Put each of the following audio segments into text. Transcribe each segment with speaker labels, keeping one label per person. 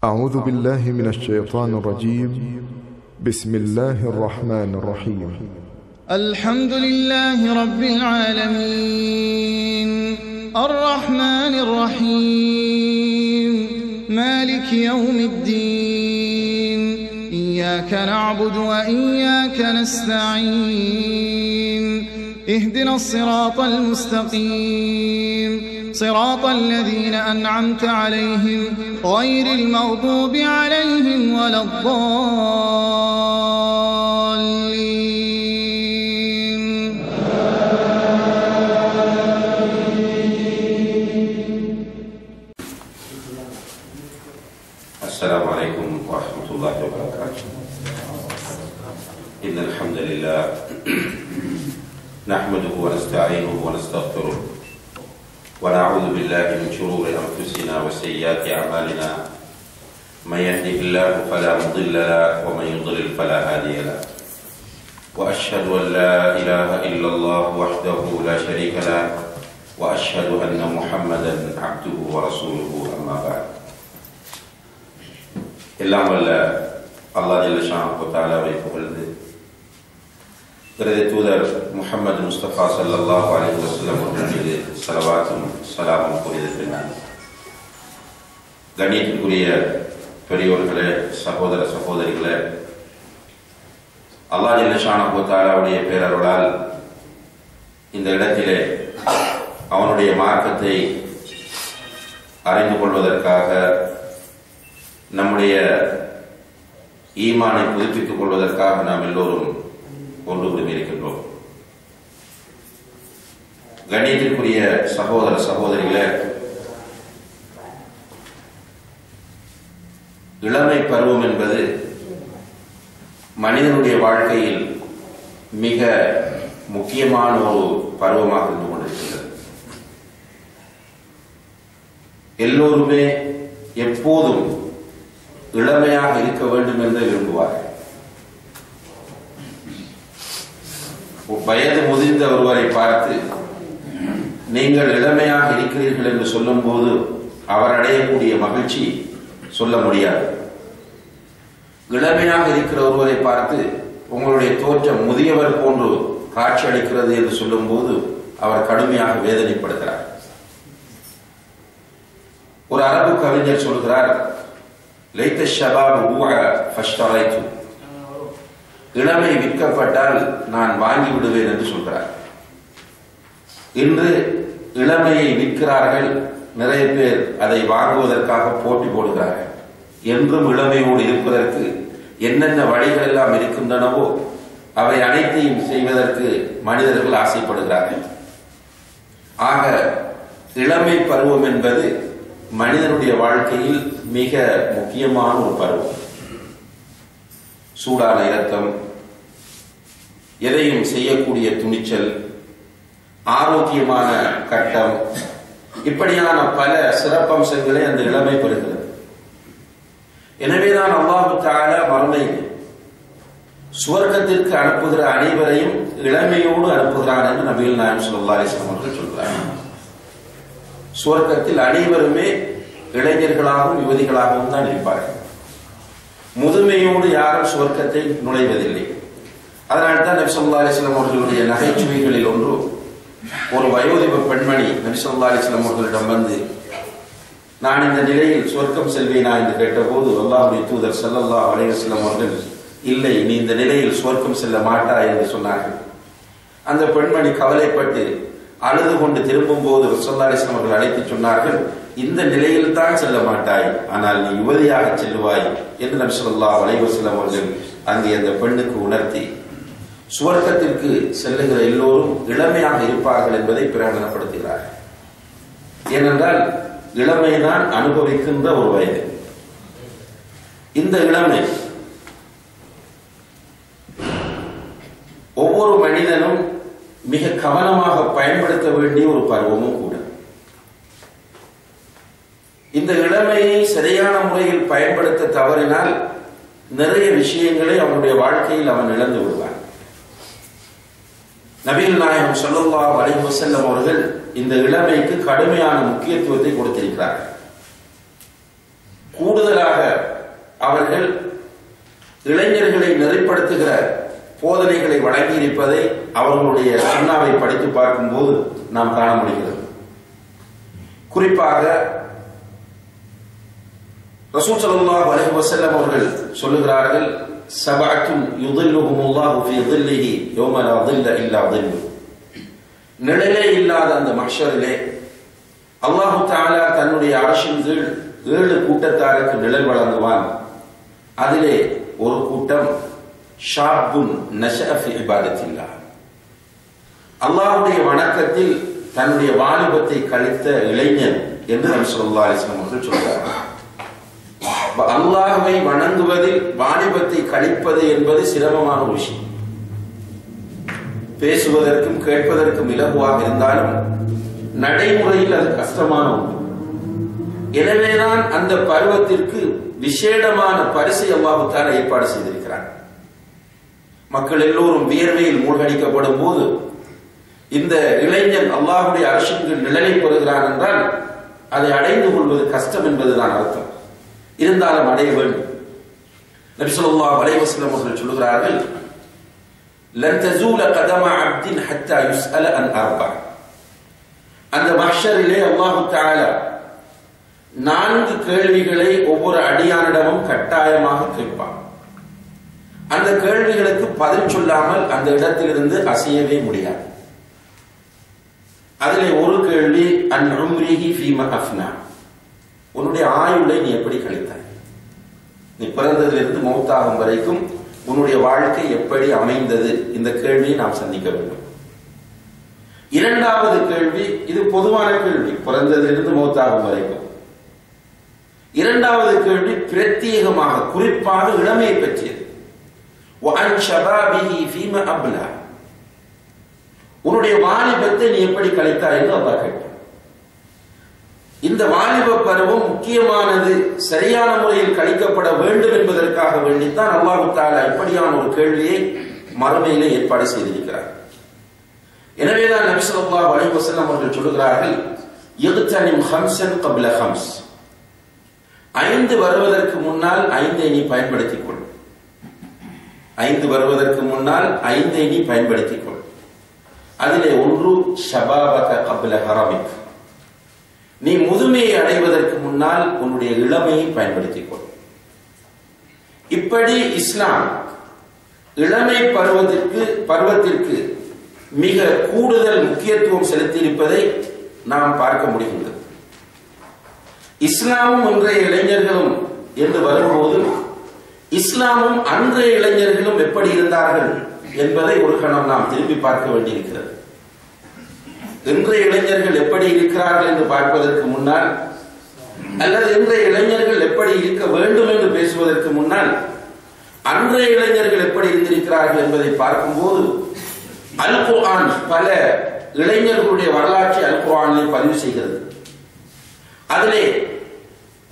Speaker 1: أعوذ بالله من الشيطان الرجيم. بسم الله الرحمن الرحيم.
Speaker 2: الحمد لله رب العالمين الرحمن الرحيم مالك يوم الدين إياك نعبد وإياك نستعين اهدنا الصراط المستقيم صراط الذين أنعمت عليهم غير المغضوب عليهم ولا الضالين.
Speaker 3: السلام عليكم ورحمة الله وبركاته. إن الحمد لله نحمده ونستعينه ونستغفره ونعوذ بالله من شرور أنفسنا وسيئات أعمالنا. من يهده الله فلا مضل له ومن يضلل فلا هادي له. وأشهد أن لا إله إلا الله وحده لا شريك له وأشهد أن محمدا عبده ورسوله. أما بعد. எல்லாம் வல்ல அல்லாஹ் ஜல்ல ஷானஹு தஆலாவை புகழ்ந்து இறுதி தூதர் முஹம்மது முஸ்தபா ஸல்லல்லாஹு அலைஹி வஸல்லம் அவர்கள் மீது ஸலவாத்தும் ஸலாமும் கூறியிருக்கிறார். கண்ணியத்திற்குரிய பெரியோர்களே, சகோதர சகோதரிகளே, அல்லாஹ் ஜல்ல ஷானஹு தஆலாவுடைய பேரருளால் இந்த இடத்திலே அவனுடைய மார்க்கத்தை அறிந்து கொள்வதற்காக, நம்முடைய ஈமானை புதுப்பித்துக் கொள்வதற்காக நாம் எல்லோரும் ஒன்று கூடி இருக்கின்றோம். கண்ணியத்திற்குரிய சகோதர சகோதரிகளே, இளமை பருவம் என்பது மனிதனுடைய வாழ்க்கையில் மிக முக்கியமான ஒரு பருவமாக இருந்து கொண்டிருக்கிறது. எல்லோருமே எப்போதும் இளமையாக இருக்க வேண்டும் என்று விரும்புவார்கள். வயது முதிர்ந்த ஒருவரை பார்த்து நீங்கள் இளமையாக இருக்கிறீர்கள் என்று சொல்லும் போது அவர் அடையக்கூடிய மகிழ்ச்சி சொல்ல முடியாது. இளமையாக இருக்கிற ஒருவரை பார்த்து உங்களுடைய தோற்றம் முதியவர் போன்று காட்சி அளிக்கிறது என்று சொல்லும் போது அவர் கடுமையாக வேதனைப்படுகிறார். ஒரு அரபு கவிஞர் சொல்கிறார், லைத்த ஷபாப் ஊஅ ஃபஷ்தரைது, இளமை விற்கப்பட்டால் நான் வாங்கி விடுவேன் என்று சொல்கிறார். இன்று இளமையை விற்கிறார்கள், நிறைய பேர் அதை வாங்குவதற்காக போட்டி போடுகிறார்கள். என்றும் இளமையோடு இருப்பதற்கு என்னென்ன வழிகள் எல்லாம் இருக்கின்றனவோ அவை அனைத்தையும் செய்வதற்கு மனிதர்கள் ஆசைப்படுகிறார்கள். ஆக இளமை பருவம் என்பது மனிதனுடைய வாழ்க்கையில் மிக முக்கியமான ஒரு பருவம். சூடான இரத்தம், எதையும் செய்யக்கூடிய துணிச்சல், ஆரோக்கியமான கட்டம், இப்படியான பல சிறப்பம்சங்களை அந்த இளமை பெறுகிறது. எனவேதான் அல்லாஹ் தஆலா மறுமையில் சுவர்க்கத்திற்கு அனுப்புகிற அனைவரையும் இளமையோடு அனுப்புகிறான் என்று நபிகள் நாயகம் ஸல்லல்லாஹு அலைஹி வஸல்லம் அவர்கள் சொல்கிறார்கள். சுவர்க்கத்தில் அனைவருமே இளைஞர்களாகவும் யுவதிகளாகவும் தான் இருப்பார்கள். முதுமையோடு யாரும் சுவர்க்கத்தை நுழைவதில்லை. அதனால்தான் நபி ஸல்லல்லாஹு அலைஹி வஸல்லம் அவர்களுடைய நகைச்சுவைகளில் ஒன்று, ஒரு வயோதிப பெண்மணி நபி ஸல்லல்லாஹு அலைஹி வஸல்லம் அவர்களிடம் வந்து, நான் இந்த நிலையில் சுவர்க்கம் செல்வேனா என்று கேட்டபோது அல்லாஹ்வுடைய தூதர் ஸல்லல்லாஹு அலைஹி வஸல்லம் அவர்கள், இல்லை, நீ இந்த நிலையில் சுவர்க்கம் செல்ல மாட்டாய் என்று சொன்னார்கள். அந்த பெண்மணி கவலைப்பட்டு அழுது கொண்டு திரும்பும் போது ஸல்லல்லாஹு அலைஹி வஸல்லம் அவர்கள் அழைத்து சொன்னார்கள், இந்த நிலையில் தான் செல்ல மாட்டாய், ஆனால் நீ யுவதியாக செல்வாய் என்று நபி ஸல்லல்லாஹு அலைஹி வஸல்லம் அவர்கள் அங்கே அந்த பெண்ணுக்கு உணர்த்தி, சுவர்க்கத்திற்கு செல்லுகிற எல்லோரும் இளமையாக இருப்பார்கள் என்பதை பிரகடனப்படுத்துகிறார்கள். ஏனென்றால் இளமைதான் அனுபவிக்கின்ற ஒரு வயது. இந்த இளமை ஒவ்வொரு மனிதனும் மிக கவனமாக பயன்படுத்த வேண்டிய ஒரு பருவமும் கூட. இந்த இளமையை சரியான முறையில் பயன்படுத்த தவறினால் நிறைய விஷயங்களை அவனுடைய வாழ்க்கையில் அவன் இழந்து விடுவான். நபிகள் நாயகம் ஸல்லல்லாஹு அலைஹி வஸல்லம் அவர்கள் இந்த இளமைக்கு கடுமையான முக்கியத்துவத்தை கொடுத்திருக்கிறார்கள். கூடுதலாக அவர்கள் இளைஞர்களை நெறிப்படுத்துகிற போதனைகளை வழங்கியிருப்பதை அவர்களுடைய சுன்னாவை படித்து பார்க்கும்போது நாம் காண முடிகிறது. குறிப்பாக ரசூல் ஸல்லல்லாஹு அலைஹி வஸல்லம் அவர்கள் சொல்லுகிறார்கள், சபஅத்துன் யுதில்லுஹுமுல்லாஹு ஃபீ ظில்லிஹி யௌம லா ظில்ல இல்லா ظில்லு. நிழலே இல்லாத அந்த மஹ்ஷரிலே அல்லாஹ் தஆலா தன்னுடைய அர்ஷின் கீழ் 7 கூட்டத்தாருக்கு நிழல் வழங்குவான். அதிலே ஒரு கூட்டம் ஷாபுன் நஷஅ ஃபீ இபாதத்தில்லாஹ், அல்லாஹ்வுடைய வணக்கத்தில் தன்னுடைய வாலிபத்தை கழித்த இளைஞன் என்று நபி ஸல்லல்லாஹு அலைஹி வஸல்லம் அவர்கள் சொல்கிறார்கள். அல்லாஹ்வை வணங்குவதில் வாலிபத்தை கழிப்பது என்பது சிரமமான விஷயம். பேசுவதற்கும் கேட்பதற்கும் இலகுவாக இருந்தாலும் நடைமுறையில் அது கஷ்டமான ஒன்று. எனவேதான் அந்த பருவத்திற்கு விசேடமான பரிசை அல்லாஹ் தஆலா ஏற்பாடு செய்திருக்கிறார். மக்கள் எல்லோரும் வியர்வையில் மூழ்கடிக்கப்படும் போது இந்த இளைஞன் அல்லாஹ்வுடைய அர்ஷிற்கு நிழலை பெறுகிறான் என்றால் அதை அடைந்து கொள்வது கஷ்டம் என்பதுதான் அர்த்தம். இருந்தாலும் அடைய வேண்டும். நபி ஸல்லல்லாஹு அலைஹி வஸல்லம் அவர்கள் சொல்கிறார்கள், லன் தஸூல கதம அப்தின் ஹத்தா யுஸ்அல அன் அர்பா. அந்த மஹ்ஷரிலே அல்லாஹ் தஆலா 4 கேள்விகளை ஒவ்வொரு அடியானிடமும் கட்டாயமாக கேட்பான். அந்த கேள்விகளுக்கு பதில் சொல்லாமல் அந்த இடத்திலிருந்து அசையவே முடியாது. அதிலே ஒரு கேள்வி, அன் உம்ரிஹி ஃபீமா அஃப்னா, உன்னுடைய ஆயுளை நீ எப்படி கழித்தாய்? நீ பிறந்ததிலிருந்து மௌத்தாகும் வரைக்கும் உன்னுடைய வாழ்க்கை எப்படி அமைந்தது? இந்த கேள்வியை நாம் சந்திக்க வேண்டும். இரண்டாவது கேள்வி, இது பொதுவான கேள்வி, பிறந்ததிலிருந்து மௌத்தாகும் வரைக்கும். இரண்டாவது கேள்வி பிரத்யேகமாக குறிப்பாக இளமையை பற்றியது. வஅன் ஷபாபிஹி ஃபீமா அப்லா, உன்னுடைய வாலிபத்தை நீ எப்படி கழித்தாய் என்று அல்லாஹ் கேட்பான். இந்த வாலிப பருவம் முக்கியமானது, சரியான முறையில் கழிக்கப்பட வேண்டும் என்பதற்காக வேண்டித்தான் அல்லாஹ் தஆலா இப்படியான ஒரு கேள்வியை மறுமையிலே ஏற்பாடு செய்திருக்கிறார். எனவேதான் நபி ஸல்லல்லாஹு அலைஹி வஸல்லம் அவர்கள் சொல்கிறார்கள், யக்தனிம் ஹம்ஸன் قبل خمس, 5 வருவதற்கு முன்னால் 5ஐ நீ பயன்படுத்திக் கொள். 5 வருவதற்கு முன்னால் 5ஐ நீ பயன்படுத்திக் கொள். அதிலே ஒன்று ஷபாபக قبل ஹரமிக், நீ முதுமையை அடைவதற்கு முன்னால் உன்னுடைய இளமையை பயன்படுத்திக் கொள். இப்படி இஸ்லாம் இளமை பருவத்திற்கு மிக கூடுதல் முக்கியத்துவம் செலுத்தியிருப்பதை நாம் பார்க்க முடிகின்றது. இஸ்லாமும் இன்றைய இளைஞர்களும் என்று வரும்போது இஸ்லாமும் அன்றைய இளைஞர்களும் எப்படி இருந்தார்கள் என்பதை ஒரு கணம் நாம் திரும்பி பார்க்க வேண்டியிருக்கிறது. இன்றைய இளைஞர்கள் எப்படி இருக்கிறார்கள் என்று பார்ப்பதற்கு முன்னால், அல்லது இன்றைய இளைஞர்கள் எப்படி இருக்க வேண்டும் என்று பேசுவதற்கு முன்னால், அன்றைய இளைஞர்கள் எப்படி இருந்திருக்கிறார்கள் என்பதை பார்க்கும்போது அல் குர்ஆன் பல இளைஞர்களுடைய வரலாற்றை அல் குர்ஆனில் பதிவு செய்கிறது. அதிலே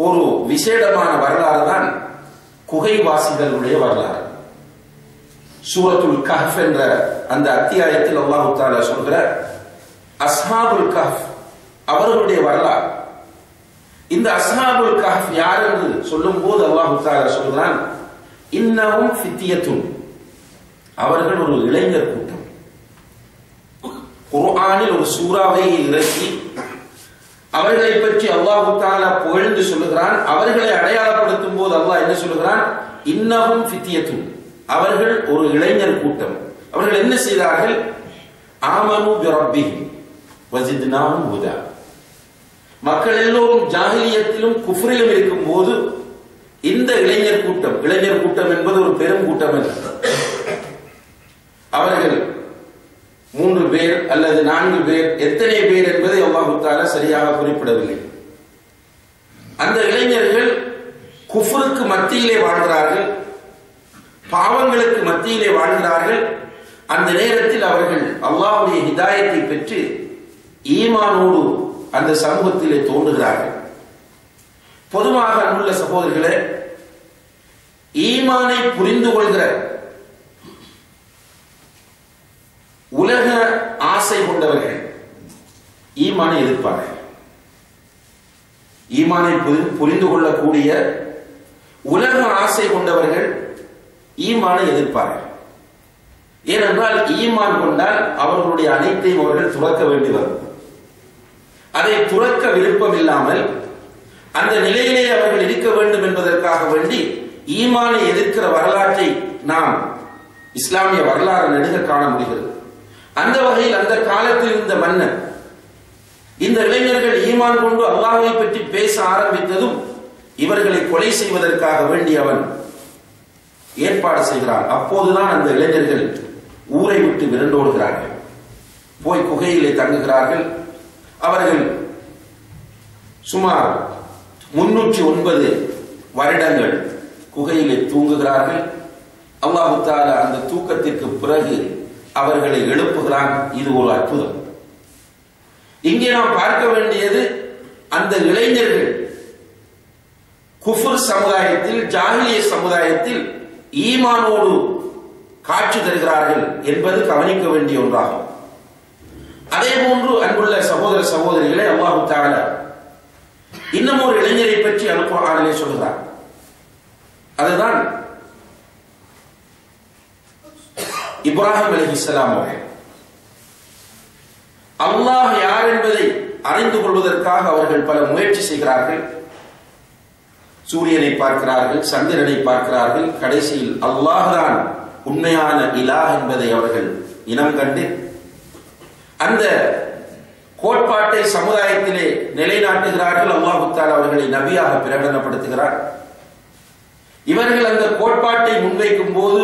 Speaker 3: ஒரு விசேடமான வரலாறு தான் குகைவாசிகளுடைய வரலாறு. சூரத்துல் கஹ்ஃப் என்ற அந்த அத்தியாயத்தில் அல்லாஹ் தஆலா சொல்கிற அஸ்ஹாபுல் கஹ்ஃப் அவர்களுடைய வரலாறு. இந்த அஸ்ஹாபுல் கஹ்ஃப் யார் என்று சொல்லும் போது அல்லாஹ் தஆலா சொல்கிறான், இன்னஹும் ஃபித்யத்துன், அவர்கள் ஒரு இளைஞர் கூட்டம். குர்ஆனில் ஒரு சூறாவை இறக்கி அவர்களை பற்றி அல்லாஹ் தஆலா புகழ்ந்து சொல்லுகிறான். அவர்களை அடையாளப்படுத்தும் போது அல்லாஹ் என்ன சொல்லுகிறான், இன்னஹும் ஃபித்யத்துன், அவர்கள் ஒரு இளைஞர் கூட்டம். அவர்கள் என்ன செய்தார்கள், ஆமனு பிரப்பிஹிம் வஸித்னாஹும் ஹுதா. மக்கள் எல்லோரும் ஜாஹிலியத்திலும் குஃப்ரிலும் இருக்கும் போது இந்த இளைஞர் கூட்டம் என்பது ஒரு பெரும் கூட்டம் அல்ல. அவர்கள் 3 பேர் அல்லது 4 பேர், எத்தனை பேர் என்பதை அல்லாஹ் தஆலா சரியாக குறிப்பிடவில்லை. அந்த இளைஞர்கள் குஃப்ருக்கு மத்தியிலே வாழ்கிறார்கள், பாவங்களுக்கு மத்தியிலே வாழ்கிறார்கள். அந்த நேரத்தில் அவர்கள் அல்லாஹ்வுடைய ஹிதாயத்தை பெற்று ஈமானோடு அந்த சமூகத்திலே தோன்றுகிறார்கள். பொதுவாக அன்புள்ள சகோதரர்களே, ஈமானை புரிந்து கொள்கிற உலக ஆசை கொண்டவர்கள் ஈமானை எதிர்ப்பார்கள். ஈமானை புரிந்து கொள்ளக்கூடிய உலக ஆசை ஆசை கொண்டவர்கள் ஈமானை எதிர்ப்பார்கள். ஏனென்றால் ஈமான் கொண்டால் அவர்களுடைய அனைத்தையும் அவர்கள் துறக்க வேண்டி வரும். அதை துறக்க விருப்பம் இல்லாமல் அந்த நிலையிலே அவர்கள் இருக்க வேண்டும் என்பதற்காக வேண்டி ஈமானை எதிர்க்கிற வரலாற்றை நாம் இஸ்லாமிய வரலாறு நெடுக காண முடிகிறது. அந்த வகையில் அந்த காலத்தில் இருந்த மன்னன் இந்த இளைஞர்கள் ஈமான் கொண்டு அல்லாஹ்வை பற்றி பேச ஆரம்பித்ததும் இவர்களை கொலை செய்வதற்காக வேண்டி அவன் ஏற்பாடு செய்கிறான். அப்போதுதான் அந்த இளைஞர்கள் ஊரை விட்டு விரண்டோடுகிறார்கள், போய் குகையிலே தங்குகிறார்கள். அவர்கள் சுமார் 309 வருடங்கள் குகையிலே தூங்குகிறார்கள். அல்லாஹ் தஆலா அந்த தூக்கத்திற்கு பிறகு அவர்களை எழுப்புகிறான். இது ஒரு அற்புதம். இங்கே நாம் பார்க்க வேண்டியது அந்த இளைஞர்கள் குஃபர் சமுதாயத்தில், ஜாஹிலிய சமுதாயத்தில் ஈமானோடு காட்சி தருகிறார்கள் என்பது கவனிக்க வேண்டிய ஒன்றாகும். அதே போன்று அன்புள்ள சகோதர சகோதரிகளை அல்லாஹ் தஆலா இன்னும் ஒரு இளைஞரை பற்றி அல் குர்ஆனிலே சொல்கிறார். அதுதான் இப்ராஹிம் அலைஹிஸ்ஸலாம் அவர்கள். அல்லாஹ் யார் என்பதை அறிந்து கொள்வதற்காக அவர்கள் பல முயற்சி செய்கிறார்கள். சூரியனை பார்க்கிறார்கள், சந்திரனை பார்க்கிறார்கள். கடைசியில் அல்லாஹ் தான் உண்மையான இலாஹ் என்பதை அவர்கள் இனம் கண்டு அந்த கோட்பாட்டை சமுதாயத்திலே நிலைநாட்டுகிறார்கள். அல்லாஹ் தஆலா அவர்களை நபியாக பிரகடனப்படுத்துகிறார். இவர்கள் அந்த கோட்பாட்டை முன்வைக்கும் போது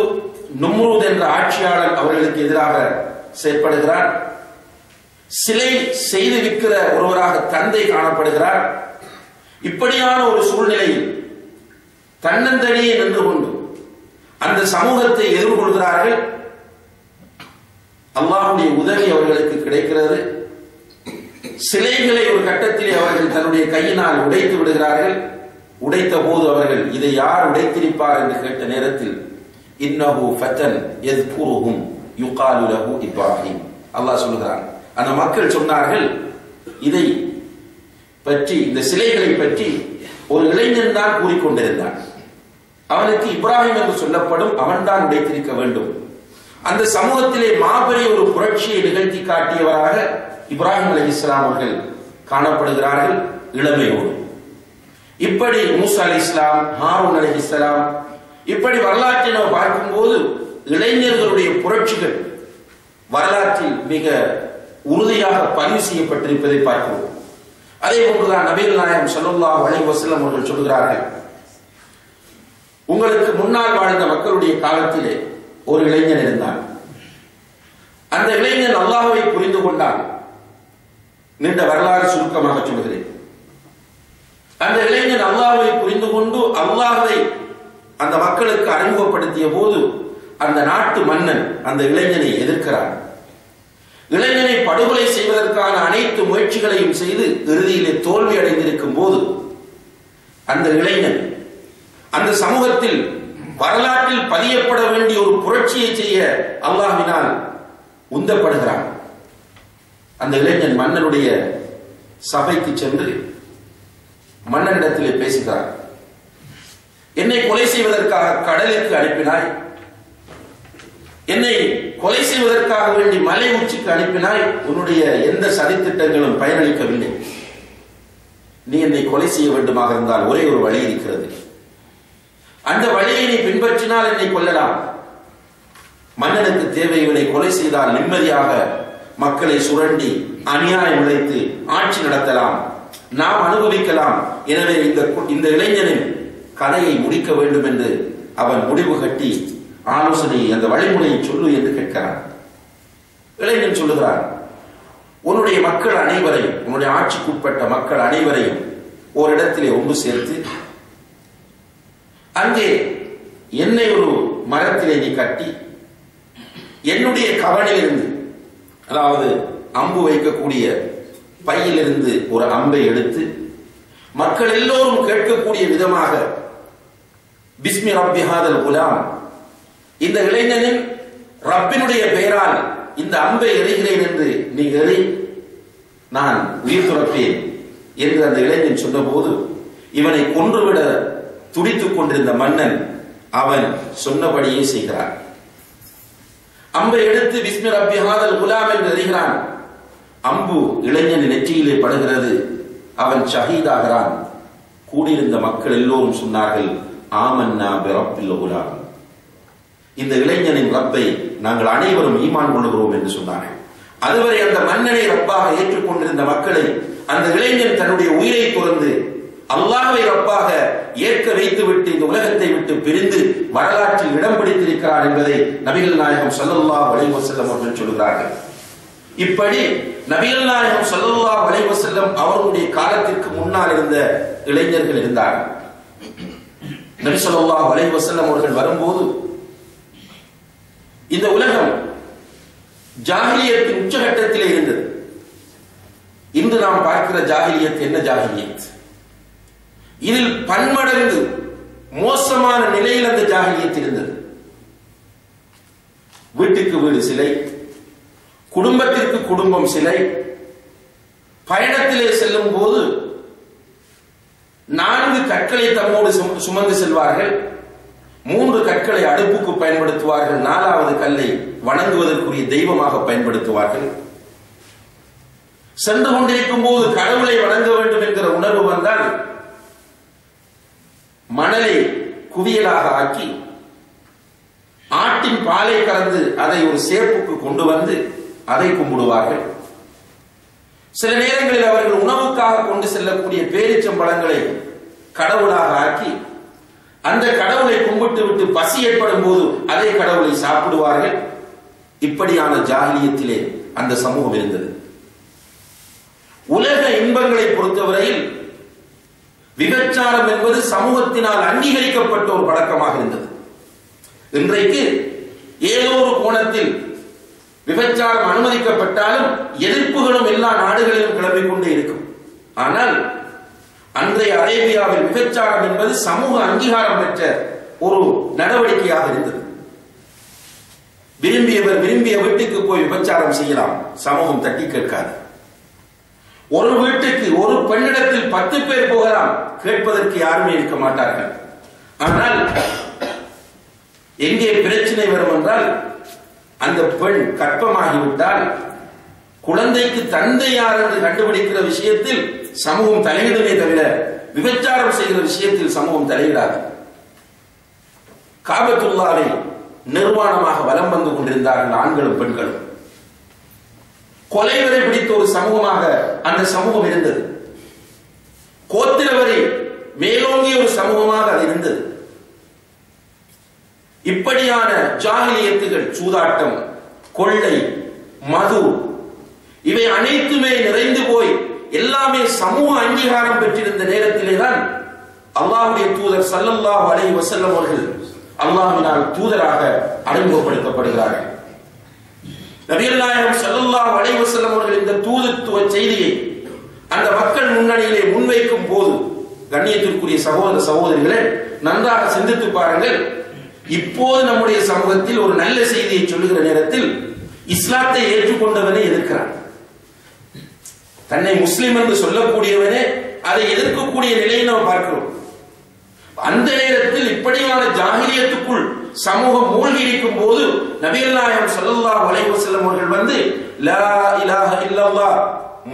Speaker 3: நும்ரூத் என்ற ஆட்சியாளர் அவர்களுக்கு எதிராக செயற்படுகிறார். சிலை செய்து விற்கிற ஒருவராக தந்தை காணப்படுகிறார். இப்படியான ஒரு சூழ்நிலையில் தன்னந்தனியே நின்று கொண்டு அந்த சமூகத்தை எதிர்கொள்கிறார்கள். அல்லாஹ்வுடைய உதவி அவர்களுக்கு கிடைக்கிறது. சிலைகளை ஒரு கட்டத்திலே அவர்கள் தன்னுடைய கையினால் உடைத்து விடுகிறார்கள். உடைத்த போது அவர்கள் இதை யார் உடைத்திருப்பார் என்று கேட்ட நேரத்தில் இன்னஹு ஃபதன் யذ்குருஹும் யுகாலு லஹு இப்ராஹிம், அல்லாஹ் சொல்கிறார். அந்த மக்கள் சொன்னார்கள், இதை பற்றி, இந்த சிலைகளை பற்றி ஒரு இளைஞன் தான் கூறிக்கொண்டிருந்தான். அவனுக்கு இப்ராஹிம் என்று சொல்லப்படும், அவன்தான் உடைத்திருக்க வேண்டும். அந்த சமூகத்திலே மாபெரிய ஒரு புரட்சியை நிகழ்த்தி காட்டியவராக இப்ராஹிம் அலைஹிஸ்ஸலாம் அவர்கள் காணப்படுகிறார்கள் இளமையோடு. இப்படி மூசா அலைஹிஸ்ஸலாம், ஹாரூன் அலைஹிஸ்ஸலாம், இப்படி வரலாற்றை நாம் பார்க்கும்போது இளைஞர்களுடைய புரட்சிகள் வரலாற்றில் மிக உறுதியாக பதிவு செய்யப்பட்டிருப்பதை பார்க்கிறோம். அதே போன்றுதான் நபிகள் நாயகம் ஸல்லல்லாஹு அலைஹி வஸல்லம் அவர்கள் சொல்கிறார்கள், உங்களுக்கு முன்னால் வாழ்ந்த மக்களுடைய காலத்திலே ஒரு இளைஞன் இருந்தான். அந்த இளைஞன் அல்லாஹ்வை புரிந்து கொண்டான். நீண்ட வரலாறு சுருக்கமாக சொல்கிறேன். அந்த இளைஞன் அல்லாஹ்வை புரிந்து கொண்டு அல்லாஹ்வை அந்த மக்களுக்கு அறிமுகப்படுத்திய போது அந்த நாட்டு மன்னன் அந்த இளைஞனை எதிர்க்கிறான். இளைஞனை படுகொலை செய்வதற்கான அனைத்து முயற்சிகளையும் செய்து இறுதியிலே தோல்வி அடைந்திருக்கும் போது அந்த இளைஞன் அந்த சமூகத்தில் வரலாற்றில் பதியப்பட வேண்டிய ஒரு புரட்சியை செய்ய அல்லாஹ்வினால் உந்தப்படுகிறான். அந்த இளைஞன் மன்னனுடைய சபைக்கு சென்று மன்னனிடத்திலே பேசுகிறார். என்னை கொலை செய்வதற்காக கடலுக்கு அனுப்பினாய், என்னை கொலை செய்வதற்காக வேண்டி மலை உச்சிக்கு அனுப்பினாய், உன்னுடைய எந்த சதித்திட்டங்களும் பயனளிக்கவில்லை. நீ என்னை கொலை செய்ய வேண்டுமாக இருந்தால் ஒரே ஒரு வழி இருக்கிறது. அந்த வழியை நீ பின்பற்றினால் என்னை கொல்லலாம். மன்னனுக்கு தேவை, இவனை கொலை செய்தால் நிம்மதியாக மக்களை சுரண்டி அநியாயம் உழைத்து ஆட்சி நடத்தலாம், நாம் அனுபவிக்கலாம். எனவே இந்த இளைஞனின் கதையை முடிக்க வேண்டும் என்று அவன் முடிவு கட்டி ஆலோசனை, அந்த வழிமுறையை சொல்லு என்று கேட்கிறான். இளைஞன் சொல்லுகிறான், உன்னுடைய மக்கள் அனைவரையும், உன்னுடைய ஆட்சிக்குட்பட்ட மக்கள் அனைவரையும் ஓரிடத்திலே ஒன்று சேர்த்து அங்கே என்னை ஒரு மரத்திலே நீ கட்டி என்னுடைய கவனிலிருந்து, அதாவது அம்பு வைக்கக்கூடிய பையிலிருந்து ஒரு அம்பை எடுத்து மக்கள் எல்லோரும் கேட்கக்கூடிய விதமாக பிஸ்மி ரப்பி ஹாதல் குலாம், இந்த இளைஞனின் ரப்பினுடைய பெயரால் இந்த அம்பை எறிகிறேன் என்று நீ எறி, நான் உயிர் துறப்பேன் என்று அந்த இளைஞன் சொன்னபோது இவனை கொன்றுவிட துடித்துக் கொண்டிருந்த மன்னன் அவன் சொன்னபடியே செய்கிறான். அம்பை எடுத்து பிஸ்மி ரப்பி ஹாதல் குலாம் என்று எறிகிறான். அம்பு இளைஞன் நெற்றியிலே படுகிறது. அவன் ஷஹீதாகிறான். கூடியிருந்த மக்கள் எல்லோரும் சொன்னார்கள், ஆமன்னா பிரப்பில் குலாம், இந்த இளைஞனின் ரப்பை நாங்கள் அனைவரும் ஈமான் கொள்கிறோம் என்று சொன்னார்கள். அதுவரை அந்த மன்னனை ரப்பாக ஏற்றுக்கொண்டிருந்த மக்களை அந்த இளைஞன் தன்னுடைய உயிரை துறந்து அல்லாஹ்வை ரப்பாக ஏற்க வைத்துவிட்டு இந்த உலகத்தை விட்டு பிரிந்து வரலாற்றில் இடம் பிடித்திருக்கிறார் என்பதை நபிகள் நாயகம் ஸல்லல்லாஹு அலைஹி வஸல்லம் அவர்கள் சொல்கிறார்கள். இப்படி நபிகள் நாயகம் ஸல்லல்லாஹு அலைஹி வஸல்லம் அவர்களுடைய காலத்திற்கு முன்னால் இருந்த இளைஞர்கள் இருந்தார்கள். நபி ஸல்லல்லாஹு அலைஹி வஸல்லம் அவர்கள் வரும்போது இந்த உலகம் ஜாஹிலியத்தின் உச்சகட்டத்திலே இருந்தது. இன்று நாம் பார்க்கிற ஜாஹிலியத் என்ன ஜாஹிலியத்? இதில் பன்மடங்கு மோசமான நிலையில் அந்த ஜாஹிலியத் இருந்தது. வீட்டுக்கு வீடு சிலை, குடும்பத்திற்கு குடும்பம் சிலை. பயணத்திலே செல்லும் போது 4 கற்களை தம்மோடு சுமந்து செல்வார்கள். 3 கற்களை அடுப்புக்கு பயன்படுத்துவார்கள். 4வது கல்லை வணங்குவதற்குரிய தெய்வமாக பயன்படுத்துவார்கள். சென்று கொண்டிருக்கும் போது கடவுளை வணங்க வேண்டும் என்கிற உணர்வு வந்தால் மணலை குவியலாக ஆக்கி ஆட்டின் பாலை கலந்து அதை ஒரு சேப்புக்கு கொண்டு வந்து அதை கும்பிடுவார்கள். சில நேரங்களில் அவர்கள் உணவுக்காக கொண்டு செல்லக்கூடிய பேரிச்சம்பழங்களை கடவுளாக ஆக்கி அந்த கடவுளை கும்பிட்டு விட்டு பசி ஏற்படும் போது அதே கடவுளை சாப்பிடுவார்கள். இப்படியான ஜாஹிலியத்திலே அந்த சமூகம் இருந்தது. உலக இன்பங்களை பொறுத்தவரையில் விபச்சாரம் என்பது சமூகத்தினால் அங்கீகரிக்கப்பட்ட ஒரு பழக்கமாக இருந்தது. இன்றைக்கு ஏதோ ஒரு கோணத்தில் விபச்சாரம் அனுமதிக்கப்பட்டாலும் எதிர்ப்புகளும் எல்லா நாடுகளிலும் கிளம்பிக் கொண்டே இருக்கும். ஆனால் அன்றைய அரேபியாவில் விபச்சாரம் என்பது சமூக அங்கீகாரம் பெற்ற ஒரு நடவடிக்கையாக இருந்தது. விரும்பியவர் விரும்பிய வீட்டுக்கு போய் விபச்சாரம் செய்யலாம், சமூகம் தட்டி கேட்காது. ஒரு வீட்டுக்கு ஒரு பெண்ணிடத்தில் 10 பேர் போகலாம், கேட்பதற்கு யாருமே இருக்க மாட்டார்கள். ஆனால் எங்கே பிரச்சனை வரும் என்றால், அந்த பெண் கர்ப்பமாகிவிட்டால் குழந்தைக்கு தந்தை யார் என்று கண்டுபிடிக்கிற விஷயத்தில் சமூகம் தலையிடுமே தவிர விபச்சாரம் செய்கிற விஷயத்தில் சமூகம் தலையிடாது. காபத்துல்லாவை நிர்வாணமாக வலம் வந்து கொண்டிருந்தார்கள் ஆண்களும் பெண்களும். கொலை வரை பிடித்த ஒரு சமூகமாக அந்த சமூகம் இருந்தது. கோத்திர வரை மேலோங்கிய ஒரு சமூகமாக அது இருந்தது. இப்படியான ஜாஹிலியத்துகள், சூதாட்டம், கொள்ளை, மது, இவை அனைத்துமே நிறைந்து போய் எல்லாமே சமூக அங்கீகாரம் பெற்றிருந்த நேரத்திலே தான் அல்லாஹ்வுடைய தூதர் ஸல்லல்லாஹு அலைஹி வஸல்லம் அவர்கள் அல்லாஹ்வினால் தூதராக அறிமுகப்படுத்தப்படுகிறார்கள். நபிகள் நாயகம் ஸல்லல்லாஹு அலைஹி வஸல்லம் அவர்கள் இந்த தூதுத்துவ செய்தியை அந்த மக்கள் முன்னணியிலே முன்வைக்கும் போது, கண்ணியத்திற்குரிய சகோதர சகோதரிகளே, நன்றாக சிந்தித்து பாருங்கள். இப்போது நம்முடைய சமூகத்தில் ஒரு நல்ல செய்தியை சொல்லுகிற நேரத்தில் இஸ்லாத்தை ஏற்றுக்கொண்டவனே எதிர்க்கிறான். தன்னை முஸ்லிம் என்று சொல்லக்கூடியவனே அதை எதிர்க்கக்கூடிய நிலையை நாம் பார்க்கிறோம். அந்த நேரத்தில் இப்படியான ஜாஹிலியத்துக்குள் சமூகம் மூழ்கி இருக்கும் போது நபிகள் நாயகம் ஸல்லல்லாஹு அலைஹி வஸல்லம் அவர்கள் வந்து லா இலாஹ இல்லல்லாஹ்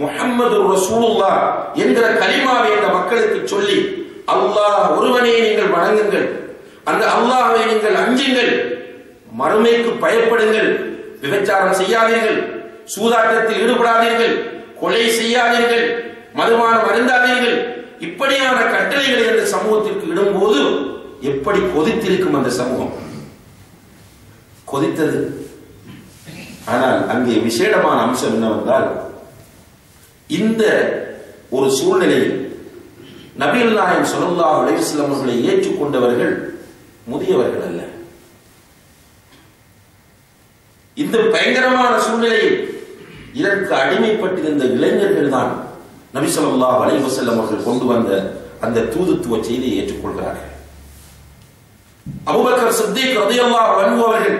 Speaker 3: முஹம்மதுர் ரசூலுல்லாஹ் என்கிற கலிமாவை அந்த மக்களுக்கு சொல்லி, அல்லாஹ் ஒருவனே நீங்கள் வணங்குங்கள், அந்த அல்லாஹ்வை நீங்கள் அஞ்சுங்கள், மறுமைக்கு பயப்படுங்கள், விபச்சாரம் செய்யாதீர்கள், சூதாட்டத்தில் ஈடுபடாதீர்கள், கொலை செய்யாதீர்கள், மதுபானம் அருந்தாதீர்கள், இப்படியான கட்டளைகளை அந்த சமூகத்திற்கு இடும்போது எப்படி கொதித்திருக்கும் அந்த சமூகம். கொதித்தது. ஆனால் அங்கே விசேடமான அம்சம் என்னவென்றால், இந்த ஒரு சூழ்நிலையில் நபிகள் நாயகம் ஸல்லல்லாஹு அலைஹி வஸல்லம் அவர்களை ஏற்றுக்கொண்டவர்கள் முதியவர்கள் அல்ல. இந்த பயங்கரமான சூழ்நிலையில் இதற்கு அடிமைப்பட்டிருந்த இளைஞர்கள் தான் நபி ஸல்லல்லாஹு அலைஹி வஸல்லம் அவர்கள் கொண்டு வந்த அந்த தூதுத்துவ செய்தியை ஏற்றுக்கொள்கிறார்கள். அபூபக்கர் சித்திக் ரலியல்லாஹு அன்ஹு அவர்கள்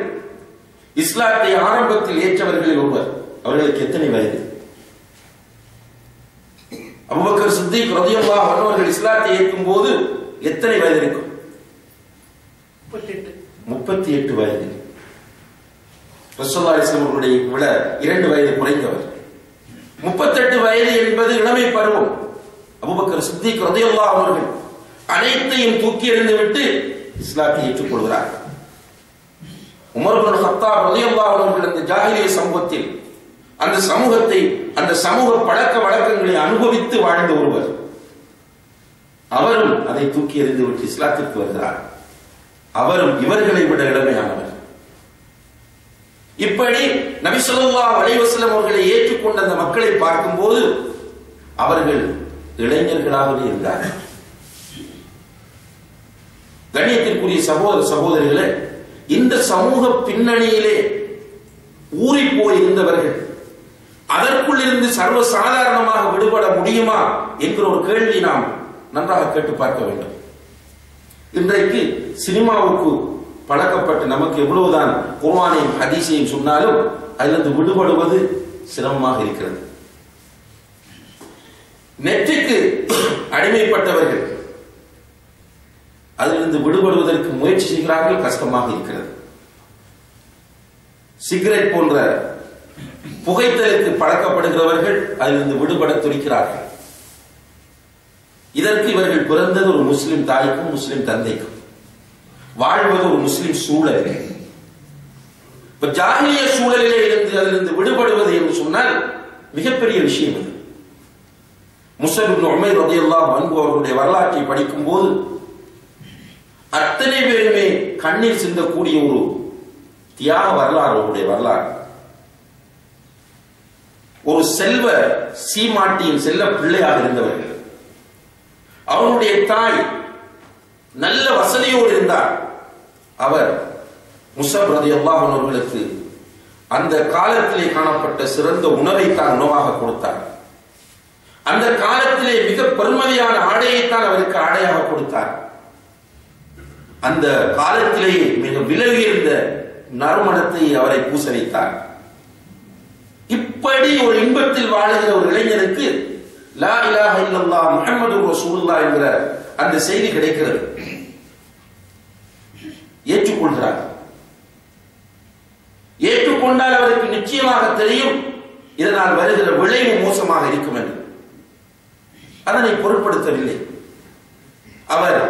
Speaker 3: இஸ்லாத்தை ஆரம்பத்தில் ஏற்றவர்களில் ஒருவர். அவர்களுக்கு எத்தனை வயது? அபூபக்கர் சித்திக் ரலியல்லாஹு அன்ஹு அவர்கள் இஸ்லாத்தை ஏற்கும் போது எத்தனை வயது இருக்கும்? 38 38 வயது. ரசூலுல்லாஹி ஸல்லல்லாஹு அலைஹி வஸல்லம் விட 2 வயது குறைந்தவர். 38 வயது என்பது இளமை பருவம். அபூபக்கர் சித்திக் ரலியல்லாஹு அன்ஹு அவர்கள் அனைத்தையும் தூக்கி எறிந்துவிட்டு இஸ்லாத்தை ஏற்றுக்கொள்கிறார். உமர் இப்னு கத்தாப் ரலியல்லாஹு அன்ஹு அவர்கள் அந்த ஜாஹிலிய சமூகத்தில் அந்த சமூகத்தை அந்த சமூக பழக்க வழக்கங்களை அனுபவித்து வாழ்ந்த ஒருவர். அவரும் அதை தூக்கி எறிந்துவிட்டு இஸ்லாத்திற்கு வருகிறார். அவரும் இவர்களை விட இளமையானவர். இப்படி நபி ஸல்லல்லாஹு அலைஹி வஸல்லம் அவர்களை ஏற்றுக்கொண்ட அந்த மக்களை பார்க்கும்போது அவர்கள் இளைஞர்களாகவே இருந்தார்கள். கண்ணியத்திற்குரிய சகோதர சகோதரிகளே, இந்த சமூக பின்னணியிலே ஊறி போய் இருந்தவர்கள் அதற்குள் இருந்து சர்வ சாதாரணமாக விடுபட முடியுமா என்கிற ஒரு கேள்வி நாம் நன்றாக கேட்டு பார்க்க வேண்டும். இன்றைக்கு சினிமாவுக்கு பழக்கப்பட்டு நமக்கு எவ்வளவுதான் குர்ஆனையும் ஹதீஸையும் சொன்னாலும் அதிலிருந்து விடுபடுவது சிரமமாக இருக்கிறது. நெற்றிக்கு அடிமைப்பட்டவர்கள் அதிலிருந்து விடுபடுவதற்கு முயற்சி செய்கிறார்கள், கஷ்டமாக இருக்கிறது. சிகரெட் போன்ற புகைத்தலுக்கு பழக்கப்படுகிறவர்கள் அதிலிருந்து விடுபட துடிக்கிறார்கள். இதற்கு இவர்கள் பிறந்தது ஒரு முஸ்லிம் தாய்க்கும் முஸ்லிம் தந்தைக்கும், வாழ்வது ஒரு முஸ்லிம் சூழலில். இப்ப ஜாஹிலிய சூழலிலே இருந்து அதிலிருந்து விடுபடுவது என்று சொன்னால் மிகப்பெரிய விஷயம் அது. முஸ்அப் இப்னு உமைர் ரலியல்லாஹு அன்ஹு அவர்களுடைய வரலாற்றை படிக்கும் போது அத்தனை பேருமே கண்ணீர் சிந்தக்கூடிய ஒரு தியாக வரலாறு அவருடைய வரலாறு. ஒரு செல்வ சீமாட்டியின் செல்ல பிள்ளையாக இருந்தவர்கள். அவருடைய தாய் நல்ல வசதியோடு இருந்தார். அவர் முஸ்அப் ரலியல்லாஹு அன்ஹு அவர்களுக்கு அந்த காலத்திலே காணப்பட்ட சிறந்த உணவை தான் உணவாக கொடுத்தார். அந்த காலத்திலே மிக பெருமதியான ஆடையைத்தான் அவருக்கு ஆடையாக கொடுத்தார். அந்த காலத்திலேயே மிக விலை உயர்ந்த நறுமணத்தை அவரை பூச வைத்தார். இப்படி ஒரு இன்பத்தில் வாழுகிற ஒரு இளைஞனுக்கு லா இலாஹ இல்லல்லாஹ் முஹம்மதுர் ரசூலுல்லாஹ் என்கிற அந்த செய்தி கிடைக்கிறது. ஏற்றுக்கொள்கிறார். ஏற்றுக்கொண்டால் அவருக்கு நிச்சயமாக தெரியும் இதனால் வருகிற விளைவு மோசமாக இருக்கும் என்று. அதனை பொருட்படுத்தவில்லை. அவர்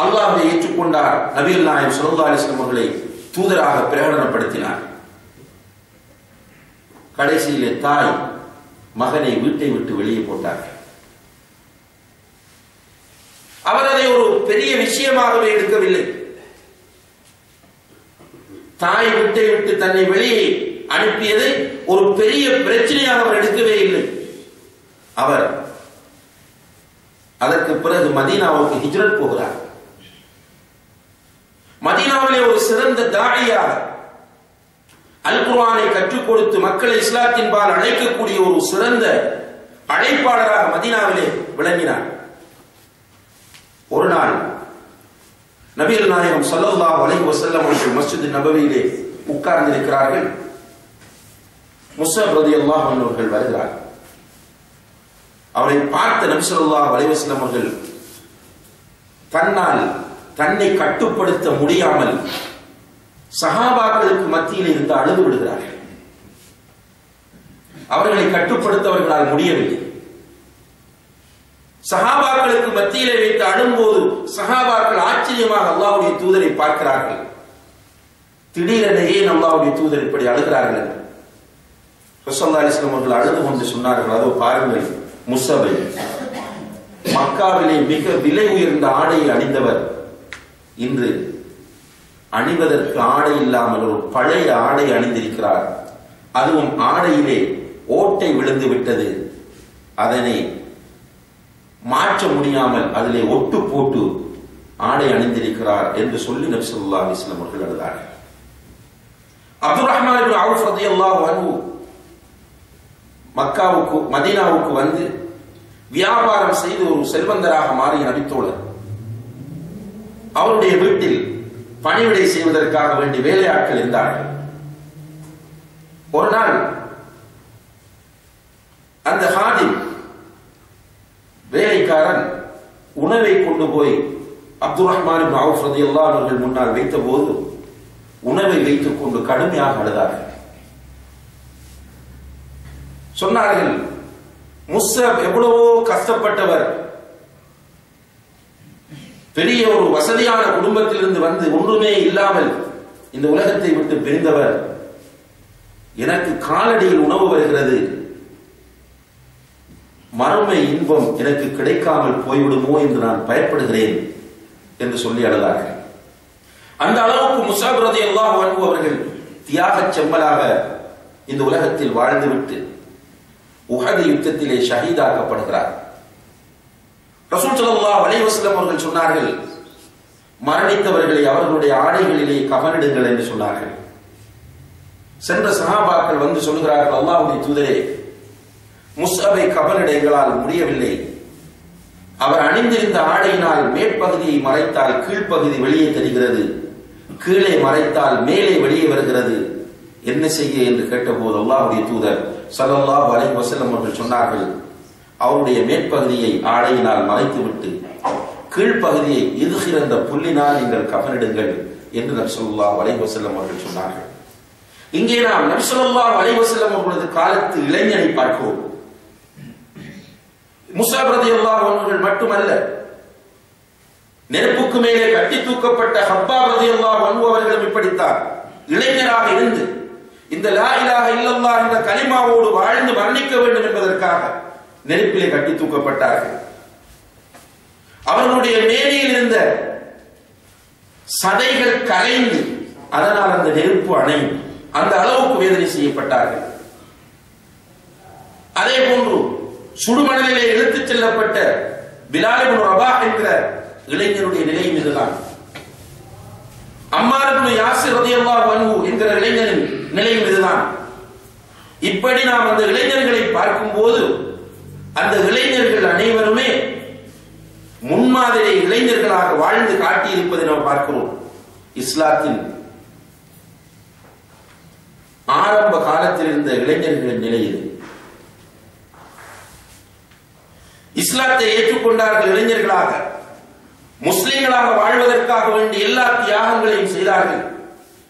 Speaker 3: அல்லாஹ்வை ஏற்றுக்கொண்டார். நபிகள் நாயகம் ஸல்லல்லாஹு அலைஹி வஸல்லம் அவர்களை தூதராக பிரகடனப்படுத்தினார். கடைசியிலே தாய் மகனை வீட்டை விட்டு வெளியே போட்டார். அவர் அதை ஒரு பெரிய விஷயமாகவே எடுக்கவில்லை. தாய் வீட்டை விட்டு தன்னை வெளியே அனுப்பியதை ஒரு பெரிய பிரச்சனையாக அவர் எடுக்கவே இல்லை. அவர் அதற்கு பிறகு மதீனாவுக்கு ஹிஜ்ரத் போகிறார். மதீனாவிலே ஒரு சிறந்த தாயியாக அல் குர்ஆனை கற்றுக் கொடுத்து மக்களை இஸ்லாத்தின்பால் அழைக்கக்கூடிய ஒரு சிறந்த அழைப்பாளராக மதீனாவிலே விளங்கினார். ஒரு நாள் நபிகள் நாயகம் ஸல்லல்லாஹு அலைஹி வஸல்லம் அவர்கள் மஸ்ஜித் நபவியிலே உட்கார்ந்திருக்கிறார்கள். முஸ்அப் ரலியல்லாஹு அன்ஹு அவர்கள் வருகிறார். அவரை பார்த்த நபி ஸல்லல்லாஹு அலைஹி வஸல்லம் அவர்கள் தன்னால் தன்னை கட்டுப்படுத்த முடியாமல் சஹாபாக்களுக்கு மத்தியில் இருந்து அழுது விடுகிறார்கள். அவர்களை கட்டுப்படுத்தவர்களால் முடியவில்லை. சஹாபாக்களுக்கு மத்தியிலே வைத்து அழும்போது சஹாபாக்கள் ஆச்சரியமாக அல்லாஹ்வுடைய தூதரை பார்க்கிறார்கள். திடீரென ஏன் அல்லாஹ்வுடைய தூதர் இப்படி அழுகிறார்கள் என்று ரசூலுல்லாஹி ஸல்லல்லாஹு அலைஹி வஸல்லம் அவர்கள் அழுது கொண்டு சொன்னார்கள், அதோ பாருங்கள் முஸ்அபை, மக்காவிலே மிக விலை உயர்ந்த ஆடையை அணிந்தவர் இன்று அணிவதற்கு ஆடை இல்லாமல் ஒரு பழைய ஆடை அணிந்திருக்கிறார். அதுவும் ஆடையிலே ஓட்டை விழுந்து விட்டது. அதனை மாற்ற முடியாமல் அதிலே ஒட்டு போட்டு ஆடை அணிந்திருக்கிறார் என்று சொல்லி நபி ஸல்லல்லாஹு அலைஹி வஸல்லம் அவர்கள் அழுதார்கள். அப்துர் ரஹ்மான் இப்னு அவுஃப் ரலியல்லாஹு அன்ஹு மக்காவுக்கு மதீனாவுக்கு வந்து வியாபாரம் செய்து ஒரு செல்வந்தராக மாறிய நபித்தோழர். அவருடைய வீட்டில் பணிவிடை செய்வதற்காக வேண்டிய வேலையாட்கள் இருந்தார்கள். ஒரு நாள் அந்த ஹாதிம் வேலைக்காரன் உணவை கொண்டு போய் அப்துர் ரஹ்மான் இப்னு அவுஃப் ரலியல்லாஹு அன்ஹு அவர்கள் முன்னால் வைத்த போது உணவை வைத்துக் கொண்டு கடுமையாக அழுதார்கள். சொன்னார்கள், முஸ்அப் எவ்வளவோ கஷ்டப்பட்டவர், பெரிய ஒரு வசதியான குடும்பத்திலிருந்து வந்து ஒன்றுமே இல்லாமல் இந்த உலகத்தை விட்டு பிரிந்தவர், எனக்கு காலடியில் உணவு வருகிறது, மறுமை இன்பம் எனக்கு கிடைக்காமல் போய்விடுமோ என்று நான் பயப்படுகிறேன் என்று சொல்லி அழுதார்கள். அந்த அளவுக்கு முஸ்அப் ரலியல்லாஹு அன்ஹு அவர்கள் தியாகச் செம்மலாக இந்த உலகத்தில் வாழ்ந்துவிட்டு உஹது யுத்தத்திலே ஷஹீதாக்கப்படுகிறார். ரசூல் ஸல்லல்லாஹு அலைஹி வஸல்லம் அவர்கள் சொன்னார்கள், மரணித்தவர்களை அவர்களுடைய ஆடைகளிலே கஃனிடுங்கள் என்று சொன்னார்கள். சென்ற சஹாபாக்கள் வந்து சொல்கிறார்கள், அல்லாஹ்வுடைய தூதரே, முஸ்அபை கஃனிட எங்களால் முடியவில்லை. அவர் அணிந்திருந்த ஆடையினால் மேற்பகுதியை மறைத்தால் கீழ்ப்பகுதி வெளியே தெரிகிறது, கீழே மறைத்தால் மேலே வெளியே வருகிறது, என்ன செய்ய என்று கேட்டபோது அல்லாஹ்வுடைய தூதர் ஸல்லல்லாஹு அலைஹி வஸல்லம் அவர்கள் சொன்னார்கள், அவருடைய மேற்பகுதியை ஆடையினால் மறைத்துவிட்டு கீழ்ப்பகுதியை இதுகிற புல்லினால் நீங்கள் கஃனிடுங்கள் என்று நபி ஸல்லல்லாஹு அலைஹி வஸல்லம் அவர்கள் சொன்னார்கள். இங்கே நாம் நபி ஸல்லல்லாஹு அலைஹி வஸல்லம் அவர்களது காலத்து இளைஞனை பார்க்கிறோம். முஸ்அப் ரலியல்லாஹு அன்ஹு மட்டுமல்ல, நெருப்புக்கு மேலே கட்டி தூக்கப்பட்ட ஹப்பாப் ரலியல்லாஹு அன்ஹு அவர்களும் இப்படித்தான் இளைஞராக இருந்து இந்த லா இலாஹ இல்லல்லாஹ் என்ற கலிமாவோடு வாழ்ந்து மரணிக்க வேண்டும் என்பதற்காக நெருப்பிலே கட்டி தூக்கப்பட்டார்கள். அவர்களுடைய மேனியில் இருந்த சதைகள் கரைந்து அதனால் அந்த நெருப்பு அணையும், அந்த அளவுக்கு வேதனை செய்யப்பட்டார்கள். அதே போன்று சுடுமணலிலே இழுத்துச் செல்லப்பட்ட பிலால் இப்னு ரபாஹ் என்கிற இளைஞருடைய நிலையும் இதுதான். அம்மார் இப்னு யாசிர் ரலியல்லாஹு அன்ஹு என்கிற இளைஞரின் நிலையும் இதுதான். இப்படி நாம் அந்த இளைஞர்களை பார்க்கும் போது அந்த இளைஞர்கள் அனைவருமே முன்மாதிரி இளைஞர்களாக வாழ்ந்து காட்டியிருப்பதை நாம் பார்க்கிறோம். இஸ்லாத்தின் ஆரம்ப காலத்தில் இருந்த இளைஞர்களின் நிலை இது. இஸ்லாத்தை ஏற்றுக்கொண்டார்கள், இளைஞர்களாக முஸ்லிம்களாக வாழ்வதற்காக வேண்டிய எல்லா தியாகங்களையும் செய்தார்கள்.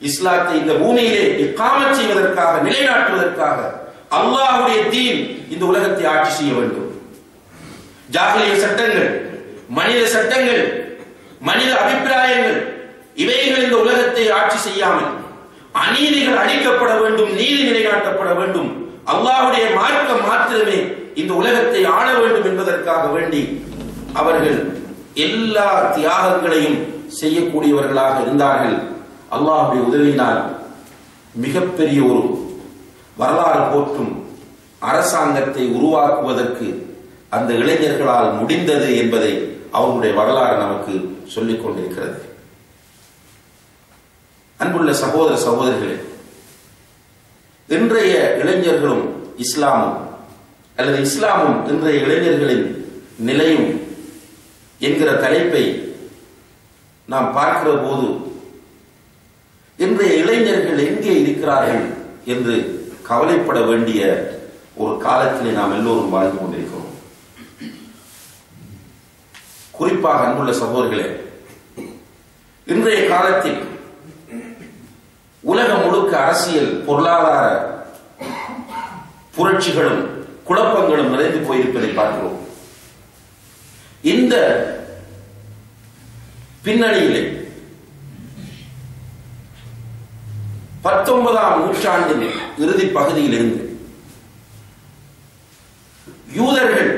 Speaker 3: இஸ்லாத்தை இந்த பூமியிலே இக்காமத் செய்வதற்காக, நிலைநாட்டுவதற்காக அல்லாஹ்வுடைய தீன் இந்த உலகத்தை ஆட்சி செய்ய வேண்டும். ஜாஹிலிய சட்டங்கள், மனித சட்டங்கள், மனித அபிப்பிராயங்கள் இவைகள் இந்த உலகத்தை ஆட்சி செய்யாமல் அநீதிகள் அழிக்கப்பட வேண்டும், நீதி நிலைநாட்டப்பட வேண்டும், அல்லாஹ்வுடைய மார்க்கம் மாத்திரமே இந்த உலகத்தை ஆள வேண்டும் என்பதற்காக வேண்டி அவர்கள் எல்லா தியாகங்களையும் செய்யக்கூடியவர்களாக இருந்தார்கள். அல்லாஹ்வுடைய உதவியினால் மிகப்பெரிய ஒரு வரலாறு போற்றும் அரசாங்கத்தை உருவாக்குவதற்கு அந்த இளைஞர்களால் முடிந்தது என்பதை அவர்களுடைய வரலாறு நமக்கு சொல்லிக் கொண்டிருக்கிறது. அன்புள்ள சகோதர சகோதரிகளே, இன்றைய இளைஞர்களும் இஸ்லாமும் அல்லது இஸ்லாமும் இன்றைய இளைஞர்களின் நிலையும் என்கிற தலைப்பை நாம் பார்க்கிற போது இன்றைய இளைஞர்கள் எங்கே இருக்கிறார்கள் என்று கவலைப்பட வேண்டிய ஒரு காலத்திலே நாம் எல்லோரும் வாழ்ந்து கொண்டிருக்கிறோம். குறிப்பாக அன்புள்ள சகோதரர்களே, இன்றைய காலத்தில் உலகம் முழுக்க அரசியல் பொருளாதார புரட்சிகளும் குழப்பங்களும் நிறைந்து போயிருப்பதை பார்க்கிறோம். இந்த பின்னணியிலே 19ஆம் நூற்றாண்டின் இறுதி பகுதியில் இருந்து யூதர்கள்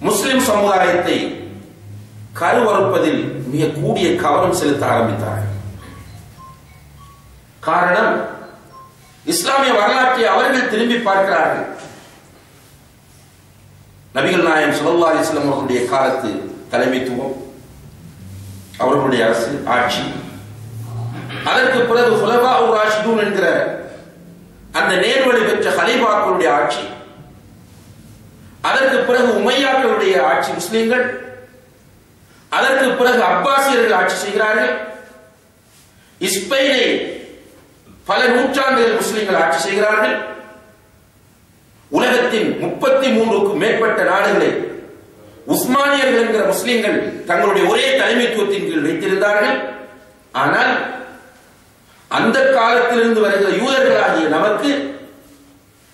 Speaker 3: முஸ்லிம் சமுதாயத்தை கருவறுப்பதில் மிக கூடிய கவனம் செலுத்த ஆரம்பித்தார்கள். காரணம், இஸ்லாமிய வரலாற்றை அவர்கள் திரும்பி பார்க்கிறார்கள். நபிகள் நாயகம் ஸல்லல்லாஹு அலைஹி வஸல்லம் அவர்களுடைய காலத்து தலைமைத்துவம், அவர்களுடைய அரசு ஆட்சி, அதற்கு பிறகு ஹுலஃபாஉர் ராஷிதூன் என்கிற அந்த நேர்வழி பெற்ற கலீஃபாக்களுடைய ஆட்சி, அதற்கு பிறகு உமையாக்களுடைய ஆட்சி முஸ்லிம்கள், அதற்கு பிறகு அப்பாசியர்கள் ஆட்சி செய்கிறார்கள். ஸ்பெயினை பல நூற்றாண்டுகள் முஸ்லிம்கள் ஆட்சி செய்கிறார்கள். உலகத்தின் 33க்கும் மேற்பட்ட நாடுகளை உஸ்மானியர்கள் என்கிற முஸ்லிம்கள் தங்களுடைய ஒரே தலைமைத்துவத்தின் கீழ் வைத்திருந்தார்கள். ஆனால் அந்த காலத்திலிருந்து வருகிற யூதர்களாகிய நமக்கு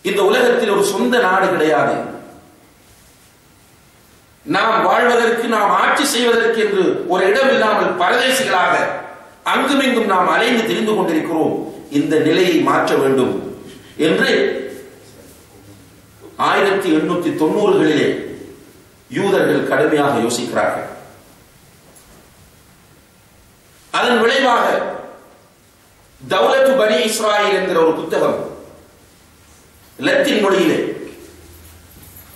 Speaker 3: இந்த உலகத்தில் ஒரு சொந்த நாடு கிடையாது. நாம் வாழ்வதற்கு, நாம் ஆட்சி செய்வதற்கு என்று ஒரு இடம் இல்லாமல் பரதேசிகளாக அங்குமிங்கும் நாம் அலைந்து திரிந்து கொண்டிருக்கிறோம். இந்த நிலையை மாற்ற வேண்டும் என்று 1890களிலே யூதர்கள் கடுமையாக யோசிக்கிறார்கள். அதன் விளைவாக தௌலத்து பனி இஸ்ராயில் என்கிற ஒரு புத்தகம் லத்தீன் மொழியிலே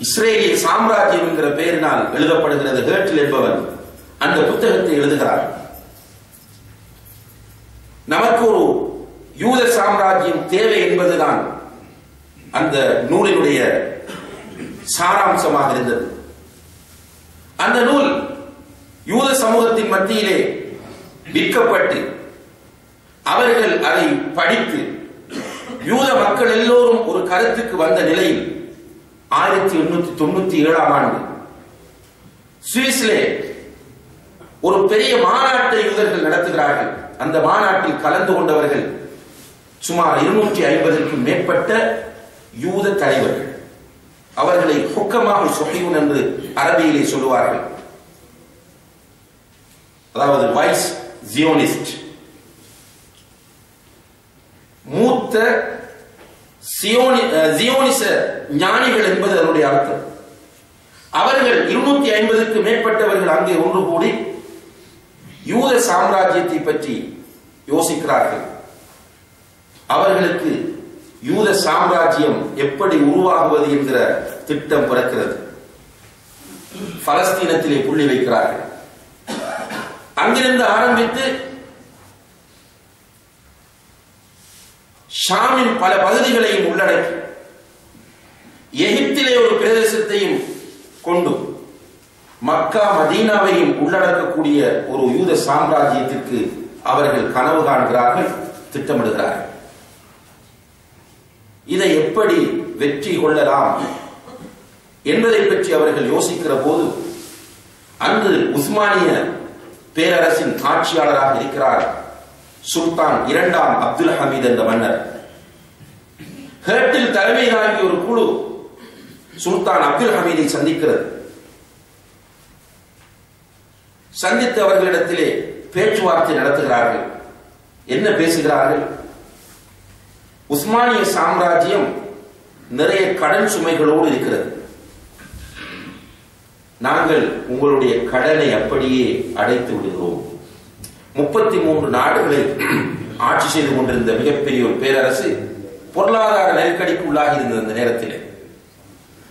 Speaker 3: இஸ்ரேலிய சாம்ராஜ்யம் என்கிற பெயரினால் எழுதப்படுகிறது. ஹேர்டில் என்பவர் அந்த புத்தகத்தை எழுதுகிறார். நமக்கு ஒரு யூத சாம்ராஜ்யம் தேவை என்பதுதான் அந்த நூலினுடைய சாராம்சமாக இருந்தது. அந்த நூல் யூத சமூகத்தின் மத்தியிலே விற்கப்பட்டு அவர்கள் அதை படித்து யூத மக்கள் எல்லோரும் ஒரு கருத்துக்கு வந்த நிலையில் 1897ஆம் ஆண்டு சுவிஸ்லே ஒரு பெரிய மாநாட்டை யூதர்கள் நடத்துகிறார்கள். அந்த மாநாட்டில் கலந்து கொண்டவர்கள் சுமார் 250க்கும் மேற்பட்ட யூத தலைவர்கள். அவர்களை ஹுக்கமாக சொஹீன் என்று அரபியிலே சொல்லுவார்கள். அதாவது வைஸ் ஜியோனிஸ்ட், மூத்த ஜியோனிச ஞானிகள் என்பது அதனுடைய அர்த்தம். அவர்கள் 250க்கு மேற்பட்டவர்கள் அங்கே ஒன்று கூடி யூத சாம்ராஜ்யத்தை பற்றி யோசிக்கிறார்கள். அவர்களுக்கு யூத சாம்ராஜ்யம் எப்படி உருவாகுவது என்கிற திட்டம் பிறக்கிறது. பலஸ்தீனத்திலே புள்ளி வைக்கிறார்கள். அங்கிருந்து ஆரம்பித்து ஷாமின் பல பகுதிகளையும் உள்ளடக்கி எகிப்திலே ஒரு பிரதேசத்தையும் கொண்டு மக்கா மதீனாவையும் உள்ளடக்கக்கூடிய ஒரு யூத சாம்ராஜ்யத்திற்கு அவர்கள் கனவு காண்கிறார்கள், திட்டமிடுகிறார்கள். இதை எப்படி வெற்றி கொள்ளலாம் என்பதை பற்றி அவர்கள் யோசிக்கிற போது அங்கு உஸ்மானிய பேரரசின் ஆட்சியாளராக இருக்கிறார் சுல்தான் 2ஆம் அப்துல் ஹமீத் என்ற மன்னர். ஹேர்டில் தலைமை தாங்கிய ஒரு குழு சுல்தான் அப்துல் ஹமீதை சந்திக்கிறது. சந்தித்து அவர்களிடத்திலே பேச்சுவார்த்தை நடத்துகிறார்கள். என்ன பேசுகிறார்கள்? உஸ்மானிய சாம்ராஜ்யம் நிறைய கடன் சுமைகளோடு இருக்கிறது. நாங்கள் உங்களுடைய கடனை அப்படியே அடைத்து விடுகிறோம். 33 நாடுகளை ஆட்சி செய்து கொண்டிருந்த மிகப்பெரிய ஒரு பேரரசு பொருளாதார நெருக்கடிக்கு உள்ளாகி இருந்தது அந்த நேரத்தில்.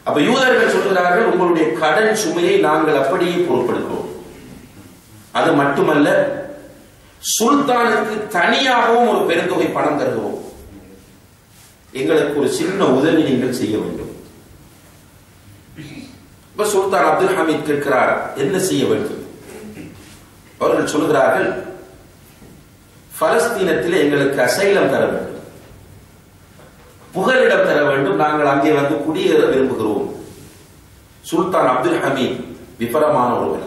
Speaker 3: அப்ப யூதர்கள் சொல்கிறார்கள், உங்களுடைய கடன் சுமையை நாங்கள் அப்படியே பொறுப்பெடுக்கிறோம். அது மட்டுமல்ல, சுல்தானுக்கு தனியாகவும் ஒரு பெருந்தொகை பணம் தருகிறோம். எங்களுக்கு ஒரு சின்ன உதவி நீங்கள் செய்ய வேண்டும். இப்ப சுல்தான் அப்துல் ஹமீத் கேட்கிறார், என்ன செய்ய வேண்டும்? அவர்கள் சொல்கிறார்கள், பலஸ்தீனத்தில் எங்களுக்கு அசைலம் தர வேண்டும், புகலிடம் தர வேண்டும், நாங்கள் அங்கே வந்து குடியேற விரும்புகிறோம். சுல்தான் அப்துல் ஹமீத் விபரமான ஒருவர்.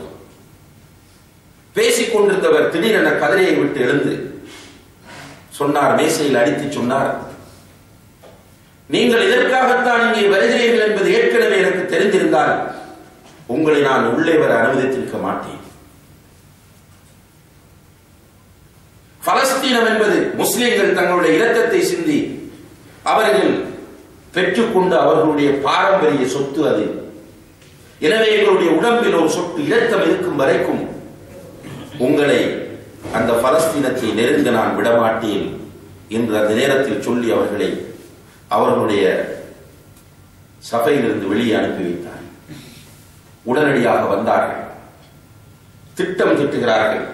Speaker 3: பேசிக் கொண்டிருந்தவர் திடீரென கதிரையை விட்டு எழுந்து சொன்னார், மேசையில் அடித்து சொன்னார், நீங்கள் இதற்காகத்தான் இங்கே வருகிறீர்கள் என்பது ஏற்கனவே எனக்கு தெரிந்திருந்தால் உங்களை நான் உள்ளே வர அனுமதித்திருக்க மாட்டேன். பலஸ்தீனம் என்பது முஸ்லிம்கள் தங்களுடைய இரத்தத்தை சிந்தி அவர்கள் பெற்றுக்கொண்ட அவர்களுடைய பாரம்பரிய சொத்து அது. எனவே எங்களுடைய உடம்பில் ஒரு சொட்டு இரத்தம் இருக்கும் வரைக்கும் உங்களை அந்த பலஸ்தீனத்தை நெருங்க நான் விடமாட்டேன் என்று அந்த நேரத்தில் சொல்லி அவர்களை அவர்களுடைய சபையிலிருந்து வெளியே அனுப்பி வைத்தார். உடனடியாக வந்தார்கள், திட்டம் திட்டுகிறார்கள்.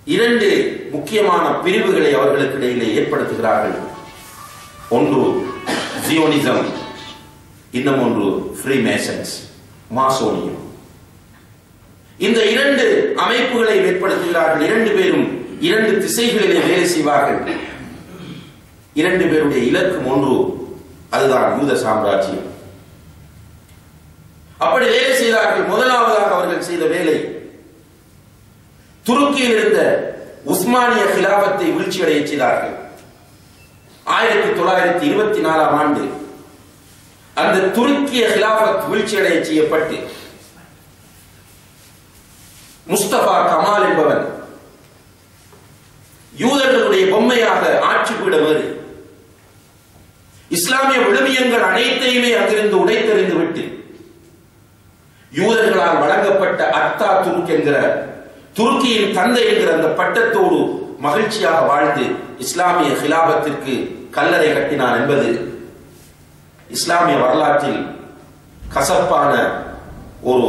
Speaker 3: 2 முக்கியமான பிரிவுகளை அவர்களுக்கு இடையிலே ஏற்படுத்துகிறார்கள். ஒன்று ஜியோனிசம், இன்னும் ஒன்று ஃப்ரீமேசன்ஸ், மாசோனியம். இந்த 2 அமைப்புகளை ஏற்படுத்துகிறார்கள். 2 பேரும் 2 திசைகளிலே வேலை செய்வார்கள். 2 பேருடைய இலக்கம் ஒன்று, அதுதான் யூத சாம்ராஜ்யம். அப்படி வேலை செய்தார்கள். முதலாவதாக அவர்கள் செய்த வேலை, துருக்கியில் இருந்த உஸ்மானிய கிலாபத்தை வீழ்ச்சியடைய செய்தார்கள். 1924 ஆண்டு அந்த துருக்கிய கிலாபத் வீழ்ச்சியடைய செய்யப்பட்டு முஸ்தபா கமால் என்பவன் யூதர்களுடைய பொம்மையாக ஆட்சி பீடமேறி இஸ்லாமிய விழுமியங்கள் அனைத்தையுமே அங்கிருந்து உடைத்தெறிந்து விட்டு யூதர்களால் வழங்கப்பட்ட அத்தா துருக் என்கிற துருக்கியின் தந்தை என்கிற அந்த பட்டத்தோடு மகிழ்ச்சியாக வாழ்ந்து இஸ்லாமிய கிலாபத்திற்கு கல்லறை கட்டினார் என்பது இஸ்லாமிய வரலாற்றில் கசப்பான ஒரு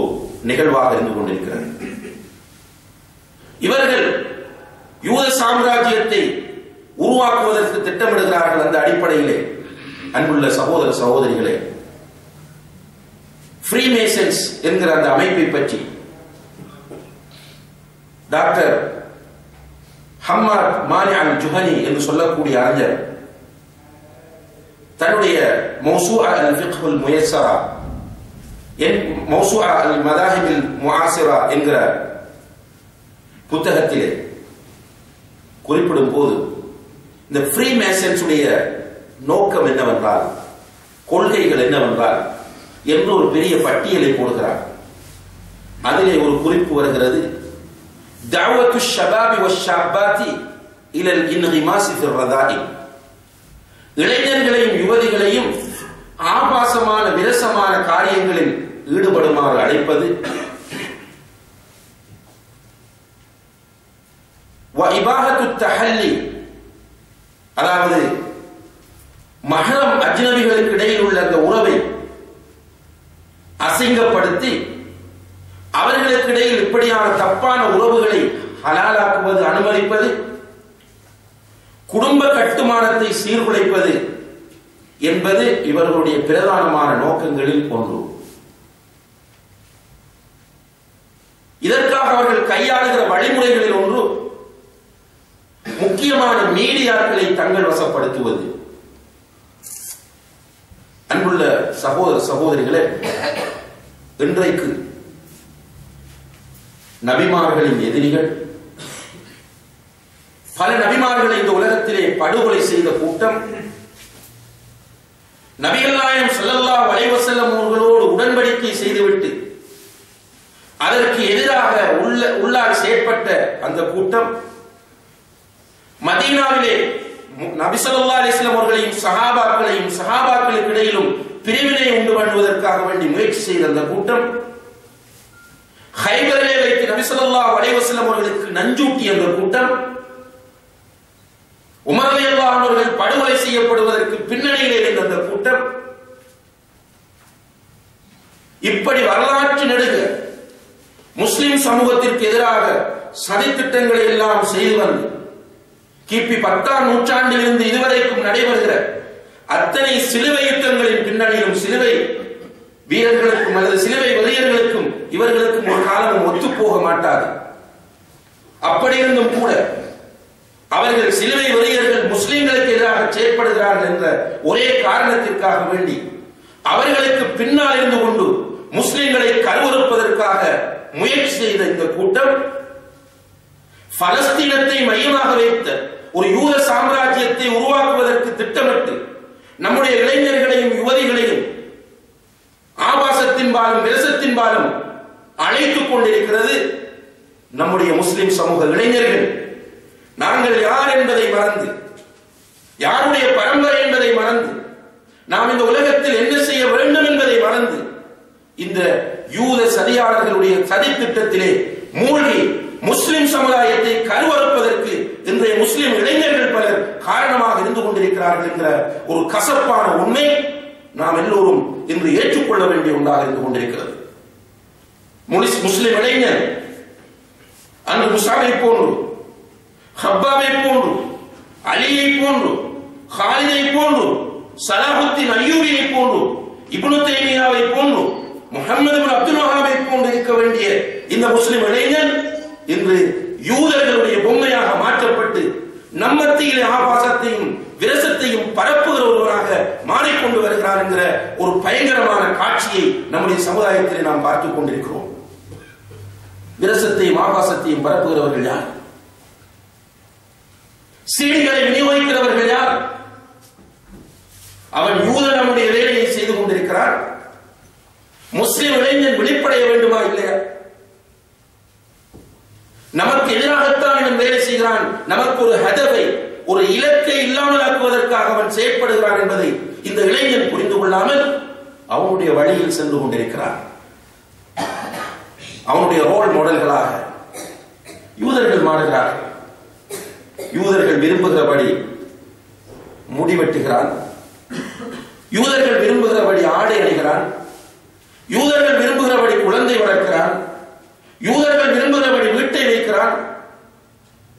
Speaker 3: நிகழ்வாக இருந்து கொண்டிருக்கிறது. இவர்கள் யூத சாம்ராஜ்யத்தை உருவாக்குவதற்கு திட்டமிடுகிறார்கள். அந்த அடிப்படையிலே அன்புள்ள சகோதர சகோதரிகளே, ஃப்ரீமேசன்ஸ் என்கிற அந்த அமைப்பை பற்றி டாக்டர் ஹம்மாத் மானி அல் ஜுஹனி என்று சொல்லக்கூடிய அறிஞர் தன்னுடைய மௌசூஅ அல் ஃபிக்ஹ் அல் முயஸ்ஸரா மௌசூஅ அல் மதாஹிப் அல் முஆஸிரா என்கிற புத்தகத்திலே குறிப்பிடும் போது இந்த ஃப்ரீமேசன்ஸ் உடைய நோக்கம் என்னவென்றால், கொள்கைகள் என்னவென்றால் என்று ஒரு பெரிய பட்டியலை போடுகிறார். அதிலே ஒரு குறிப்பு வருகிறது, தஅவத்து ஷபாபி வஷ்ஷாபாத்தி இலல் இன்கிமாஸி ஃபிர் ரதாஇ, இளைஞர்களையும் யுவதிகளையும் ஆபாசமான விரசமான காரியங்களில் ஈடுபடுமாறு அழைப்பது, வஇபாஹத்து தஹல்லி, அதாவது மஹரம் அஜ்னபிகளுக்கு இடையில் உள்ள அந்த உறவை அசிங்கப்படுத்தி அவர்களுக்கு இடையில் இப்படியான தப்பான உறவுகளை ஹலாலாக்குவது, அனுமதிப்பது, குடும்ப கட்டுமானத்தை சீர்குலைப்பது என்பது இவர்களுடைய பிரதானமான நோக்கங்களில் ஒன்று. இதற்காக அவர்கள் கையாளுகிற வழிமுறைகளில் ஒன்று முக்கியமான மீடியாக்களை தங்கள் வசப்படுத்துவது. அன்புள்ள சகோதர சகோதரிகளே, இன்றைக்கு நபிமார்களின் எதிரிகள், பல நபிமார்களை இந்த உலகத்திலே படுகொலை செய்த கூட்டம், நபிகள் நாயகம் ஸல்லல்லாஹு அலைஹி வஸல்லம் அவர்களோடு உடன்படிக்கை செய்துவிட்டு அதற்கு எதிராக உள்ளால் செயற்பட்ட அந்த கூட்டம், மதீனாவிலே நபி ஸல்லல்லாஹு அலைஹி வஸல்லம் அவர்களையும் சஹாபாக்களுக்கு இடையிலும் பிரிவினை உண்டு பண்ணுவதற்காக வேண்டி முயற்சி செய்த அந்த கூட்டம், ஹைபரிலே வைத்து நபி ஸல்லல்லாஹு அலைஹி வஸல்லம் அவர்களுக்கு நஞ்சூட்டிய அந்த கூட்டம், உமர் ரலியல்லாஹு அன்ஹு அவர்கள் படுகொலை செய்யப்படுவதற்கு பின்னணியிலே இருந்த அந்த கூட்டம், இப்படி வரலாற்று நெடுக முஸ்லிம் சமூகத்திற்கு எதிராக சதித்திட்டங்களை எல்லாம் செய்து வந்து கிபி 10ஆம் நூற்றாண்டிலிருந்து இதுவரைக்கும் நடைபெறுகிற அத்தனை சிலுவை யுத்தங்களின் பின்னணியிலும் சிலுவை வீரர்களுக்கும் அல்லது சிலுவை வெறியர்களுக்கும் இவர்களுக்கும் ஒரு காலமும் ஒத்துப்போக மாட்டாது. அப்படி இருந்தும் கூட அவர்கள் சிலுவை வெறியர்கள் முஸ்லிம்களுக்கு எதிராக செயற்படுகிறார்கள் என்ற ஒரே காரணத்திற்காக வேண்டி அவர்களுக்கு பின்னால் இருந்து கொண்டு முஸ்லிம்களை கருவறுப்பதற்காக முயற்சி செய்த இந்த கூட்டம், பலஸ்தீனத்தை மையமாக வைத்த ஒரு யூத சாம்ராஜ்யத்தை உருவாக்குவதற்கு திட்டமிட்டு நம்முடைய இளைஞர்களையும் யுவதிகளையும் ஆபாசத்தின்பாலும் விரசத்தின்பாலும் அழைத்துக் கொண்டிருக்கிறது. நம்முடைய முஸ்லிம் சமூக இளைஞர்கள் நாங்கள் யார் என்பதை மறந்து, யாருடைய பரம்பரை என்பதை மறந்து, நாம் இந்த உலகத்தில் என்ன செய்ய வேண்டும் என்பதை மறந்து இந்த யூத சதியாளர்களுடைய சதி திட்டத்திலே மூழ்கி முஸ்லிம் சமுதாயத்தை கருவறுப்பதற்கு இன்றைய முஸ்லிம் இளைஞர்கள் பலர் காரணமாக இருந்து கொண்டிருக்கிறார்கள் என்கிற ஒரு கசப்பான உண்மை நாம் எல்லோரும் இன்று ஏற்றுக்கொள்ள வேண்டிய ஒன்றாக இருந்து கொண்டிருக்கிறது. முஸ்லிம் இளைஞர் அன்று முஸாபை போன்று, ஹப்பாவை போன்று, அலியை போன்று, ஹாலிதை போன்று, சலாஹுத்தீன் அய்யூபியை போன்று, இப்னு தைமியாவை போன்று, முஹம்மது இப்னு அப்துல் வஹாபை போன்று இருக்க வேண்டிய இந்த முஸ்லிம் இளைஞன் இன்று யூதர்களுடைய பொம்மையாக மாற்றப்பட்டு நம்மத்தியிலே ஆபாசத்தையும் விரசத்தையும் பரப்புகிற ஒருவராக மாறிக்கொண்டு வருகிறார் என்கிற ஒரு பயங்கரமான காட்சியை நம்முடைய சமுதாயத்திலே நாம் பார்த்துக் கொண்டிருக்கிறோம். விரசத்தையும் ஆபாசத்தையும் பரப்புகிறவர்கள் யார்? சீடிகளை விநியோகிக்கிறவர்கள் யார்? அவன் யூதன் நம்முடைய வேலையை செய்து கொண்டிருக்கிறான். முஸ்லிம் இளைஞன் வெளிப்படைய வேண்டுமா இல்லையா? நமக்கு எதிராகத்தான் அவன் வேலை செய்கிறான். நமக்கு ஒரு ஹதவை, ஒரு இலக்கை இல்லாமல் ஆக்குவதற்காக அவன் செயற்படுகிறான் என்பதை இந்த இளைஞன் புரிந்து கொள்ளாமல் அவனுடைய வழியில் சென்று கொண்டிருக்கிறான். அவனுடைய ரோல் மாடல்களாக யூதர்கள் மாறுகிறார்கள். யூதர்கள் விரும்புகிறபடி முடிவெட்டுகிறான். யூதர்கள் விரும்புகிறபடி ஆடை அணிகிறான். யூதர்கள் விரும்புகிறபடி குழந்தை வளர்க்கிறான். யூதர்கள் விரும்புகிறபடி வீட்டை வைக்கிறான்.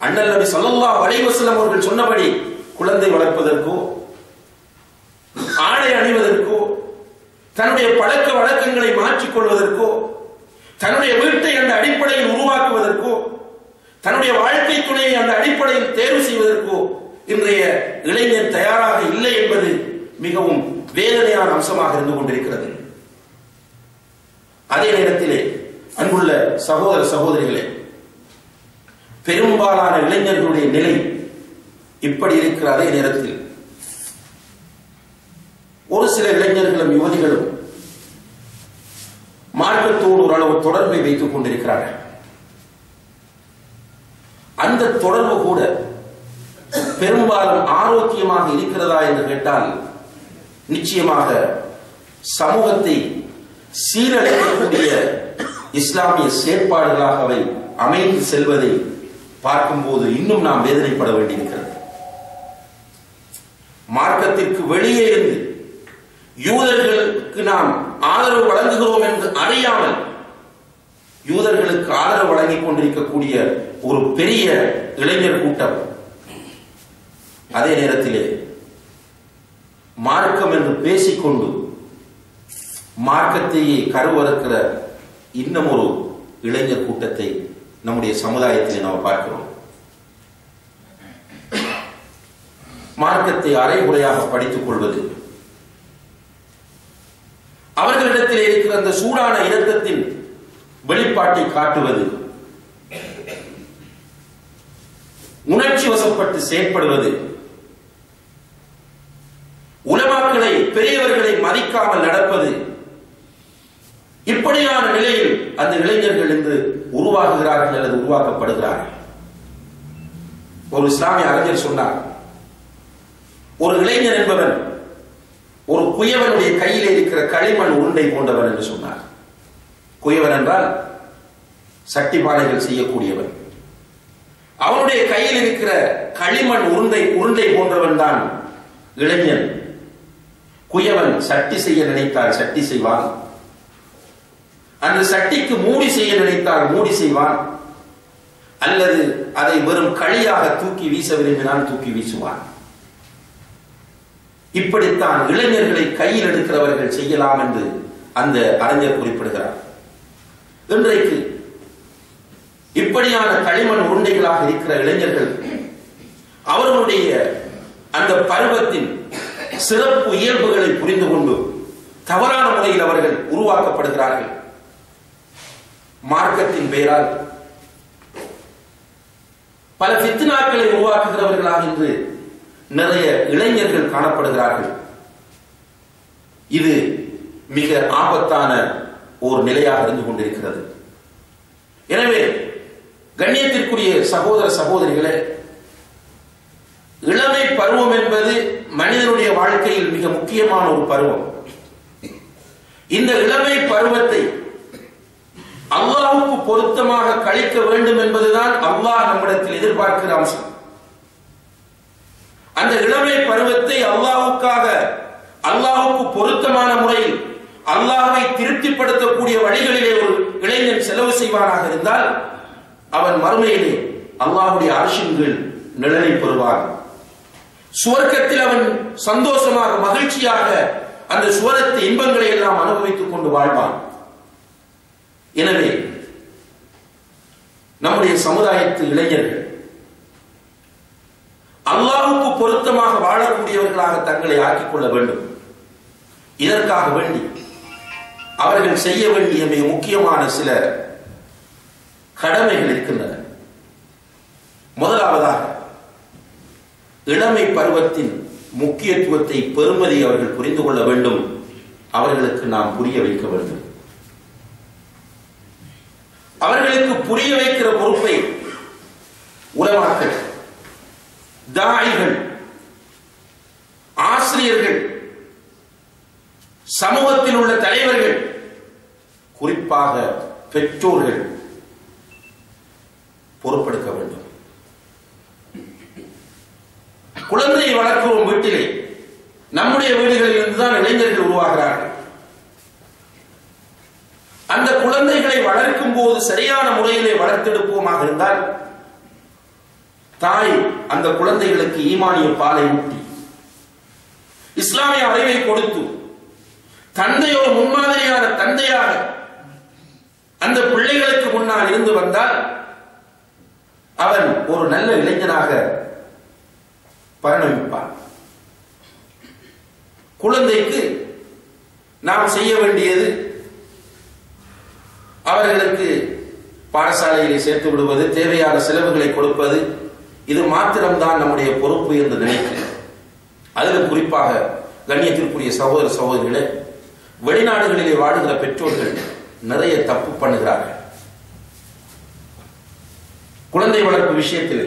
Speaker 3: அண்ணல் நபி ஸல்லல்லாஹு அலைஹி வஸல்லம் அவர்கள் சொன்னபடி குழந்தை வளர்ப்பதற்கோ ஆடை அணிவதற்கோ தன்னுடைய பழக்க வழக்கங்களை மாற்றிக் கொள்வதற்கோ தன்னுடைய வீட்டை அந்த அடிப்படையில் உருவாக்குவதற்கோ தன்னுடைய வாழ்க்கை துணையை அந்த அடிப்படையில் தேர்வு செய்வதற்கோ இன்றைய இளைஞர் தயாராக இல்லை என்பது மிகவும் வேதனையான அம்சமாக இருந்து கொண்டிருக்கிறது. அதே நேரத்திலே அன்புள்ள சகோதர சகோதரிகளே, பெரும்பாலான இளைஞர்களுடைய நிலை இப்படி இருக்கிற அதே நேரத்தில் ஒரு சில இளைஞர்களும் யுவதிகளும் மார்க்கத்தோடு ஓரளவு தொடர்பை வைத்துக் கொண்டிருக்கிறார்கள். அந்த தொடர்பு கூட பெரும்பாலும் ஆரோக்கியமாக இருக்கிறதா என்று கேட்டால் நிச்சயமாக சமூகத்தை சீரழிக்கக்கூடிய இஸ்லாமிய செயற்பாடுகளாக அவை அமைந்து செல்வதை பார்க்கும்போது இன்னும் நாம் வேதனைப்பட வேண்டியிருக்கிறது. மார்க்கத்திற்கு வெளியே இருந்து யூதர்களுக்கு நாம் ஆதரவு வழங்குகிறோம் என்று அறியாமல் யூதர்களுக்கு ஆதரவு வழங்கிக் கொண்டிருக்கக்கூடிய ஒரு பெரிய இளைஞர் கூட்டம் அதே நேரத்திலே மார்க்கம் என்று பேசிக்கொண்டு மார்க்கத்தையே கருவறுக்கிற இன்னும் ஒரு இளைஞர் கூட்டத்தை நம்முடைய சமுதாயத்தில் நாம் பார்க்கிறோம். மார்க்கத்தை அரைகுறையாக படித்துக் கொள்வது, அவர்களிடத்தில் இருக்கிற அந்த சூடான இரத்தத்தின் வெளிப்பாட்டை காட்டுவது, உணர்ச்சி வசப்பட்டு செயற்படுவது, உலமாக்களை பெரியவர்களை மதிக்காமல் நடப்பது, இப்படியான நிலையில் அந்த இளைஞர்கள் இன்று உருவாகுகிறார்கள் அல்லது உருவாக்கப்படுகிறார்கள். ஒரு இஸ்லாமிய அறிஞர் சொன்னார், ஒரு இளைஞர் என்பவன் ஒரு குயவனுடைய கையில் இருக்கிற களிமண் உருண்டை போன்றவன் என்று சொன்னார். குயவன் என்றால் சட்டிப்பானைகள் செய்யக்கூடியவன். அவனுடைய கையில் இருக்கிற களிமண் உருண்டை போன்றவன் தான் இளைஞன். குயவன் சட்டி செய்ய நினைத்தால் சட்டி செய்வான், அந்த சட்டிக்கு மூடி செய்ய நினைத்தால் மூடி செய்வான், அல்லது அதை வெறும் களியாக தூக்கி வீச விரும்பினால் தூக்கி வீசுவான். இப்படித்தான் இளைஞர்களை கையில் எடுக்கிறவர்கள் செய்யலாம் என்று அந்த அறிஞர் குறிப்பிடுகிறார். இன்றைக்கு இப்படியான களிமண் உருண்டைகளாக இருக்கிற இளைஞர்கள் அவர்களுடைய அந்த பருவத்தின் சிறப்பு இயல்புகளை புரிந்து கொண்டு தவறான முறையில் அவர்கள் உருவாக்கப்படுகிறார்கள். மார்க்கத்தின் பெயரால் பல ஃபித்னாக்களை உருவாக்குகிறவர்களாக இன்று நிறைய இளைஞர்கள் காணப்படுகிறார்கள். இது மிக ஆபத்தான ஒரு நிலையாக இருந்து கொண்டிருக்கிறது. எனவே கண்ணியத்திற்குரிய சகோதர சகோதரிகளே, இளமை பருவம் என்பது மனிதனுடைய வாழ்க்கையில் மிக முக்கியமான ஒரு பருவம். இந்த இளமை பருவத்தை அல்லாஹ்வுக்கு பொருத்தமாக கழிக்க வேண்டும் என்பதுதான் அல்லாஹ் நம்மிடத்தில் எதிர்பார்க்கிற அம்சம். அந்த இளமை பருவத்தை அல்லாஹ்வுக்கு பொருத்தமான முறையில் அல்லாஹ்வை திருப்திப்படுத்தக்கூடிய வழிகளிலே ஒரு இளைஞன் செலவு செய்வானாக இருந்தால் அவன் மறுமையிலே அல்லாஹ்வுடைய அர்ஷின் கீழ் நிழலை பெறுவான். சுவர்க்கத்தில் அவன் சந்தோஷமாக மகிழ்ச்சியாக அந்த சுவரத்து இன்பங்களை எல்லாம் அனுபவித்துக் கொண்டு வாழ்வான். எனவே நம்முடைய சமுதாயத்து இளைஞர்கள் அல்லாஹ்வுக்கு பொருத்தமாக வாழக்கூடியவர்களாக தங்களை ஆக்கிக் கொள்ள வேண்டும். இதற்காக வேண்டி அவர்கள் செய்ய வேண்டிய மிக முக்கியமான சில கடமைகள் இருக்கின்றன. முதலாவதாக இளமை பருவத்தின் முக்கியத்துவத்தை பெருமதி அவர்கள் புரிந்து கொள்ள வேண்டும். அவர்களுக்கு நாம் புரிய வைக்க வேண்டும். அவர்களுக்கு புரிய வைக்கிற பொறுப்பை உலமாக்கள், தாயிகள், ஆசிரியர்கள், சமூகத்தில் உள்ள தலைவர்கள், குறிப்பாக பெற்றோர்கள் பொறுப்பெடுக்க வேண்டும். குழந்தையை வளர்க்கிறோம் வீட்டிலே. நம்முடைய வீடுகளில் இருந்துதான் இளைஞர்கள் உருவாகிறார்கள். அந்த குழந்தைகளை வளர்க்கும் போது சரியான முறையிலே வளர்த்தெடுப்போமாக இருந்தால் தாய் அந்த குழந்தைகளுக்கு ஈமானிய பாலை ஊட்டி இஸ்லாமிய அறிவை கொடுத்து தந்தை ஒரு முன்மாதிரியான தந்தையாக அந்த பிள்ளைகளுக்கு முன்னால் இருந்து வந்தால் அவன் ஒரு நல்ல இளைஞனாக பரிணமிப்பான். குழந்தைக்கு நாம் செய்ய வேண்டியது அவர்களுக்கு பாடசாலையில் சேர்த்து விடுவது, தேவையான செலவுகளை கொடுப்பது, இது மாத்திரம்தான் நம்முடைய பொறுப்பு என்று நினைக்கிறேன். அதில் குறிப்பாக கண்ணியத்திற்குரிய சகோதர சகோதரிகளே, வெளிநாடுகளிலே வாடுகிற பெற்றோர்கள் நிறைய தப்பு பண்ணுகிறார்கள். குழந்தை வளர்ப்பு விஷயத்தில்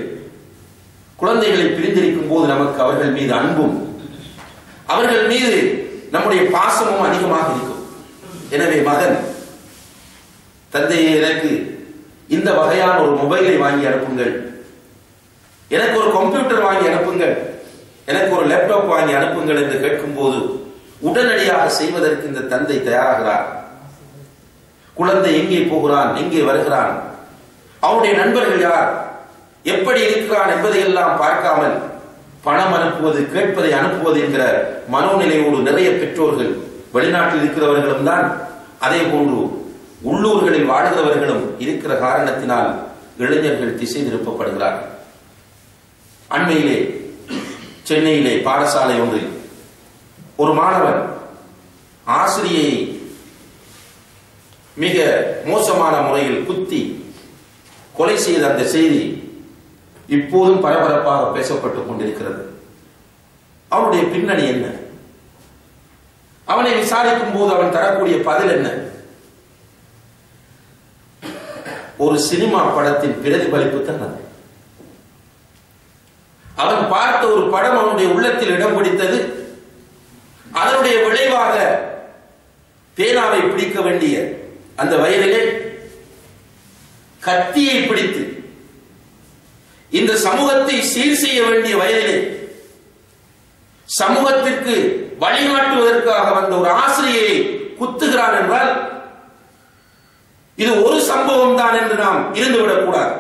Speaker 3: குழந்தைகளை பிரிந்திருக்கும் போது நமக்கு அவர்கள் மீது அன்பும் அவர்கள் மீது நம்முடைய பாசமும் அதிகமாக இருக்கும். எனவே மகன், தந்தையை எனக்கு இந்த வகையான ஒரு மொபைலை வாங்கி அனுப்புங்கள், எனக்கு ஒரு கம்ப்யூட்டர் வாங்கி அனுப்புங்கள், எனக்கு ஒரு லேப்டாப் வாங்கி அனுப்புங்கள் என்று கேட்கும் போது உடனடியாக செய்வதற்கு இந்த தந்தை தயாராகிறார். குழந்தை எங்கே போகிறான், எங்கே வருகிறான், அவனுடைய நண்பர்கள் யார், எப்படி இருக்கிறான் என்பதையெல்லாம் பார்க்காமல் பணம் அனுப்புவது, கேட்பதை அனுப்புவது என்கிற மனோநிலையோடு நிறைய பெற்றோர்கள், வெளிநாட்டில் இருக்கிறவர்களும் தான், அதே போன்று உள்ளூர்களில் வாடுகிறவர்களும் இருக்கிற காரணத்தினால் இளைஞர்கள் திசை திருப்பப்படுகிறார்கள். அண்மையிலே சென்னையிலே பாடசாலை ஒன்றில் ஒரு மாணவன் ஆசிரியை மிக மோசமான முறையில் குத்தி கொலை செய்த அந்த செய்தி இப்போதும் பரபரப்பாக பேசப்பட்டுக் கொண்டிருக்கிறது. அவனுடைய பின்னணி என்ன? அவனை விசாரிக்கும் போது அவன் தரக்கூடிய பதில் என்ன? ஒரு சினிமா படத்தின் பிரதிபலிப்பு தான் அது. அவன் பார்த்த ஒரு படம் அவனுடைய உள்ளத்தில் இடம் பிடித்தது. அதனுடைய விளைவாக பேனாவை பிடிக்க வேண்டிய அந்த வயதிலே கத்தியை பிடித்து இந்த சமூகத்தை சீர் செய்ய வேண்டிய வயதிலே சமூகத்திற்கு வழிகாட்டுவதற்காக வந்த ஒரு ஆசிரியை குத்துகிறான் என்றால் இது ஒரு சம்பவம் தான் என்று நாம் இருந்துவிடக் கூடாது.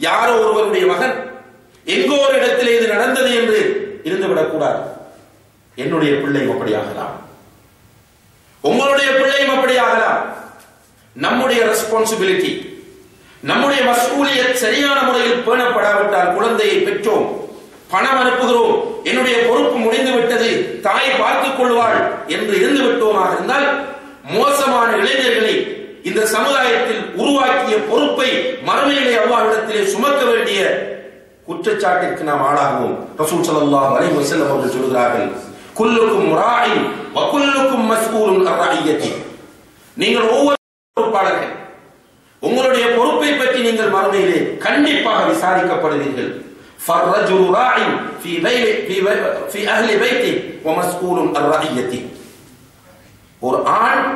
Speaker 3: யாரோ ஒருவருடைய மகன் எங்கோ ஒரு இடத்திலே இது நடந்தது என்று இருந்துவிடக் கூடாது. என்னுடைய பிள்ளையும் அப்படி ஆகலாம், உங்களுடைய பிள்ளையும் அப்படி ஆகலாம். நம்முடைய ரெஸ்பான்சிபிலிட்டி, நம்முடைய மஸ்ஊலியத் சரியான முறையில் பேணப்படாவிட்டால் குழந்தையை பெற்றோம், பணம் அனுப்புகிறோம், என்னுடைய பொறுப்பு முடிந்து விட்டது, தாய் பார்த்துக் கொள்வாள் என்று இருந்து விட்டோமாக இருந்தால் மோசமான இளைஞர்களை இந்த சமுதாயத்தில் உருவாக்கிய பொறுப்பை மறுமையிலே அல்லாஹ்விடத்திலே சுமக்க வேண்டிய குற்றச்சாட்டிற்கு நாம் ஆளாகுவோம். ரசூல் ஸல்லல்லாஹு அலைஹி வஸல்லம் அவர்கள் சொல்கிறார்கள், குல்லுக்கும் ராஇன் வ குல்லுக்கும் மஸ்ஊலுன் அன் ரஇயத்தி. நீங்கள் ஒவ்வொரு பொறுப்பாளர்கள், உங்களுடைய பொறுப்பை பற்றி நீங்கள் மறுமையிலே கண்டிப்பாக விசாரிக்கப்படுவீர்கள். ஃபர்ரஜுலு ராஇன் ஃபீ அஹ்லி பைத்தி வ மஸ்ஊலுன் அன் ரஇயத்தி. ஒரு ஆண்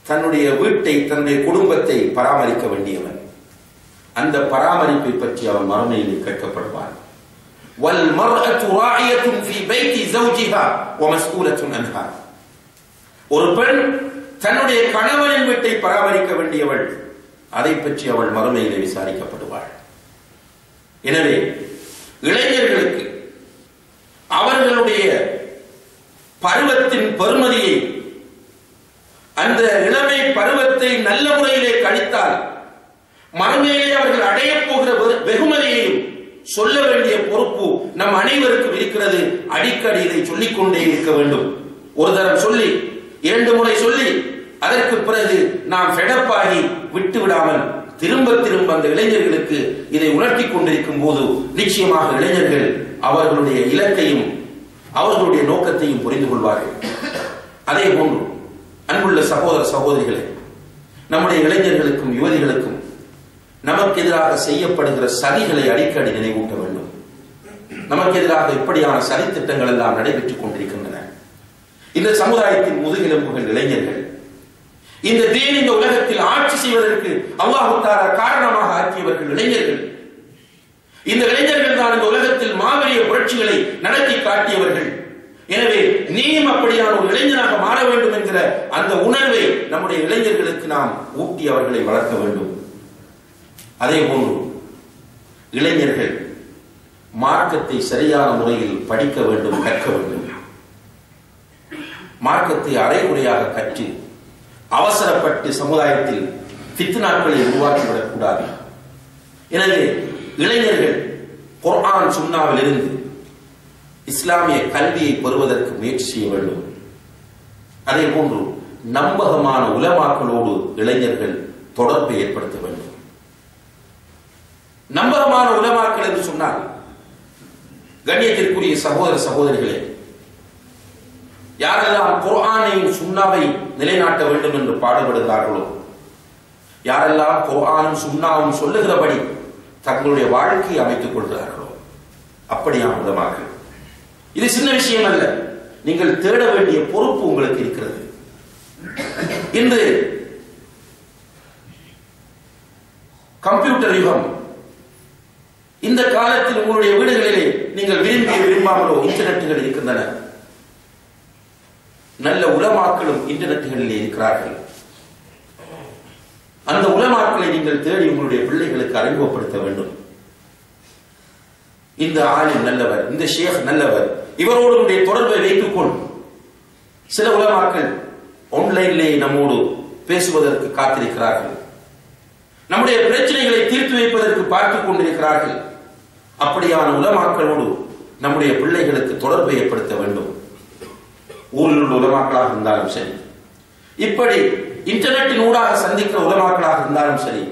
Speaker 3: தன்னுடைய வீட்டை, தன்னுடைய குடும்பத்தை பராமரிக்க வேண்டியவன். அந்த பராமரிப்பை பற்றி அவன் மறுமையிலே கேட்கப்படுவான். வல் மர்அத்து ராஇயத்துன் ஃபீ பைத்தி ஜௌஜிஹா வ மஸ்ஊலத்துன் அன்ஹா. ஒரு பெண் தன்னுடைய கணவனின் வீட்டை பராமரிக்க வேண்டியவள், அதை பற்றி அவள் மறுமையிலே விசாரிக்கப்படுவாள். எனவே இளைஞர்களுக்கு அவர்களுடைய பருவத்தின் பெருமதியை, அந்த இளமை பருவத்தை நல்ல முறையிலே கழித்தால் மறுமையிலே அவர்கள் அடைய போகிற வெகுமதியையும் சொல்ல வேண்டிய பொறுப்பு நம் அனைவருக்கும் இருக்கிறது. அடிக்கடி இதை சொல்லிக்கொண்டே இருக்க வேண்டும். ஒரு தரம் சொல்லி, 2 முறை சொல்லி, அதற்கு பிறகு நாம் ஃபெடப்பாகி விட்டு விடாமல் திரும்ப திரும்ப அந்த இளைஞர்களுக்கு இதை உணர்த்தி கொண்டிருக்கும் போது நிச்சயமாக இளைஞர்கள் அவர்களுடைய இலக்கையும் அவர்களுடைய நோக்கத்தையும் புரிந்து கொள்வார்கள். அதே போன்று அன்புள்ள சகோதர சகோதரிகளே, நம்முடைய இளைஞர்களுக்கும் யுவதிகளுக்கும் நமக்கு எதிராக செய்யப்படுகிற சதிகளை அடிக்கடி நினைவூட்ட வேண்டும். நமக்கு எதிராக இப்படியான சதி திட்டங்கள் எல்லாம் நடைபெற்றுக் கொண்டிருக்கின்றன. இந்த சமுதாயத்தின் முதுகெலும்புகள் இளைஞர்கள். இந்த தீன் இந்த உலகத்தில் ஆட்சி செய்வதற்கு அல்லாஹ் தஆலா காரணமாக ஆக்கியவர்கள் இளைஞர்கள். இந்த இளைஞர்கள் தான் இந்த உலகத்தில் மாபெரிய புரட்சிகளை நடத்தி காட்டியவர்கள். எனவே நீயும் அப்படியான ஒரு இளைஞனாக மாற வேண்டும் என்கிற அந்த உணர்வை நம்முடைய இளைஞர்களுக்கு நாம் ஊட்டி அவர்களை வளர்க்க வேண்டும். அதே போன்று இளைஞர்கள் மார்க்கத்தை சரியான முறையில் படிக்க வேண்டும், கற்க வேண்டும். மார்க்கத்தை அரைகுறையாக கற்று அவசரப்பட்டு சமுதாயத்தில் ஃபித்னாக்களை உருவாக்கிவிடக் கூடாது. எனவே இளைஞர்கள் குர்ஆன் சுன்னாவில் இருந்து இஸ்லாமிய கல்வியை பெறுவதற்கு முயற்சி செய்ய வேண்டும். அதே போன்று நம்பகமான உலமாக்களோடு இளைஞர்கள் தொடர்பை ஏற்படுத்த வேண்டும். நம்பகமான உலமாக்கள் என்று சொன்னால், கண்ணியத்திற்குரிய சகோதர சகோதரிகளே, யாரெல்லாம் குர்ஆனையும் சுன்னாவை நிலைநாட்ட வேண்டும் என்று பாடுபடுகிறார்களோ, யாரெல்லாம் குர்ஆனும் சுன்னாவும் சொல்லுகிறபடி தங்களுடைய வாழ்க்கையை அமைத்துக் கொள்கிறார்களோ, அப்படியான உலமாக்கள். இது சின்ன விஷயம் அல்ல. நீங்கள் தேட வேண்டிய பொறுப்பு உங்களுக்கு இருக்கிறது. இன்று கம்ப்யூட்டர் யுகம். இந்த காலத்தில் உங்களுடைய வீடுகளிலே நீங்கள் விரும்பாமலோ இன்டர்நெட்டுகள் இருக்கின்றன. நல்ல உலமாக்களும் இன்டர்நெட்டுகளிலே இருக்கிறார்கள். அந்த உலமாக்களை நீங்கள் தேடி உங்களுடைய பிள்ளைகளுக்கு அறிமுகப்படுத்த வேண்டும். இந்த ஆலிம் நல்லவர், இந்த ஷேக் நல்லவர், இவரோடு தொடர்பை வைத்துக் கொள். சில உலமாக்கள் ஆன்லைனிலே நம்மோடு பேசுவதற்கு காத்திருக்கிறார்கள். நம்முடைய பிரச்சனைகளை தீர்த்து வைப்பதற்கு பார்த்துக் கொண்டிருக்கிறார்கள். அப்படியான உலமாக்களோடு நம்முடைய பிள்ளைகளுக்கு தொடர்பை ஏற்படுத்த வேண்டும். ஊரில் உள்ள உலமாக்களாக இருந்தாலும் சரி, இப்படி இன்டர்நெட்டின் ஊடாக சந்திக்கிற உலமாக்களாக இருந்தாலும் சரி,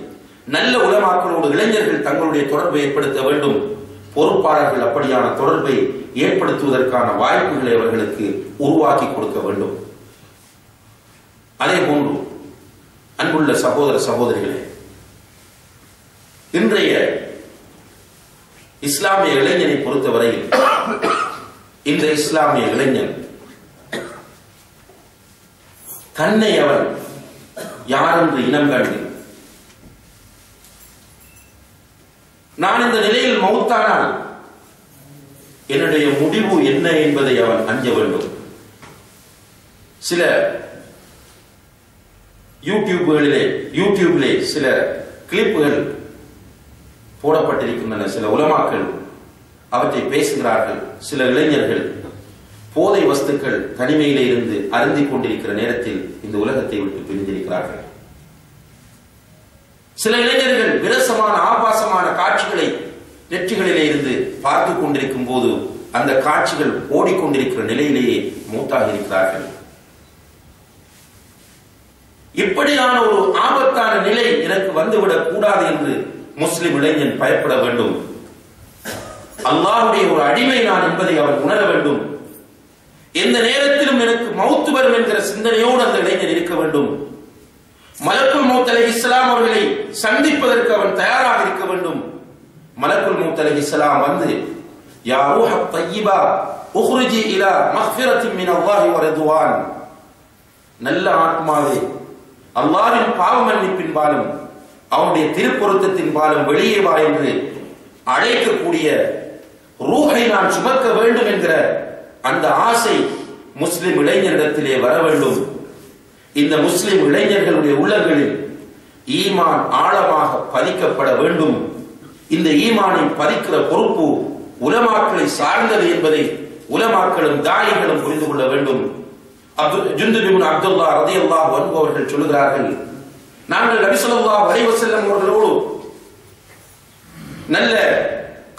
Speaker 3: நல்ல உலமாக்களோடு இளைஞர்கள் தங்களுடைய தொடர்பை ஏற்படுத்த வேண்டும். பொறுப்பாளர்கள் அப்படியான தொடர்பை ஏற்படுத்துவதற்கான வாய்ப்புகளை அவர்களுக்கு உருவாக்கி கொடுக்க வேண்டும். அதே போன்று அன்புள்ள சகோதர சகோதரிகளே, இன்றைய இஸ்லாமிய இளைஞனை பொறுத்தவரையில் இந்த இஸ்லாமிய இளைஞன் தன்னை அவன் யாரென்று இனம் கண்டு, நான் இந்த நிலையில் மௌத்தானால் என்னுடைய முடிவு என்ன என்பதை அவன் அஞ்ச வேண்டும். சில யூடியூபிலே சில கிளிப்புகள் போடப்பட்டிருக்கின்றன. சில உலமாக்கள் அவற்றை பேசுகிறார்கள். சில இளைஞர்கள் போதை வஸ்துக்கள் தனிமையிலே இருந்து அருந்திக் கொண்டிருக்கிற நேரத்தில் இந்த உலகத்தை விட்டு பிரிந்திருக்கிறார்கள். சில இளைஞர்கள் விரசமான ஆபாசமான காட்சிகளை நெற்றிகளிலே இருந்து பார்த்துக் கொண்டிருக்கும் போது அந்த காட்சிகள் ஓடிக்கொண்டிருக்கிற நிலையிலேயே மூத்தாக இருக்கிறார்கள். இப்படியான ஒரு ஆபத்தான நிலை எனக்கு வந்துவிடக் கூடாது என்று முஸ்லிம் இளைஞன் பயப்பட வேண்டும். அல்லாஹ்வுடைய ஒரு அடிமை நான் என்பதை அவன் உணர வேண்டும். எந்த நேரத்திலும் எனக்கு மௌத்து வரும் என்கிற சிந்தனையோடு அந்த இளைஞன் இருக்க வேண்டும். மலக்குல் மௌத் அலைஹிஸ்ஸலாம் அவர்களை சந்திப்பதற்கு அவன் தயாராக இருக்க வேண்டும். மலக்குல் மௌத் அலைஹிஸ்ஸலாம் வந்து, யா ரூஹத் தய்யிபா உக்ரிஜி இலா மக்ஃபிரத்தின் மினல்லாஹி வ ரிதுவான், நல்ல ஆத்மாவே, அல்லாஹ்வின் பாவ மன்னிப்பின் பாலும் அவனுடைய திருப்பொருத்தத்தின் பாலும் வெளியே வா என்று அழைக்கக்கூடிய ரூஹை நான் சுமக்க வேண்டும் என்கிற அந்த ஆசை முஸ்லிம் இளைஞரிடத்திலே வர வேண்டும். இந்த முஸ்லிம் இளைஞர்களுடைய உள்ளங்களில் ஈமான் ஆழமாக பதிக்கப்பட வேண்டும். இந்த ஈமானை பதிக்கிற பொறுப்பு உலமாக்களை சார்ந்தது என்பதை உலமாக்களும் தாயிகளும் புரிந்து கொள்ள வேண்டும். ஜுந்துப் இப்னு அப்துல்லா ரலியல்லாஹு அன்ஹு அவர்கள் சொல்கிறார்கள், நாங்கள் நபி ஸல்லல்லாஹு அலைஹி வஸல்லம் அவர்களோடு நல்ல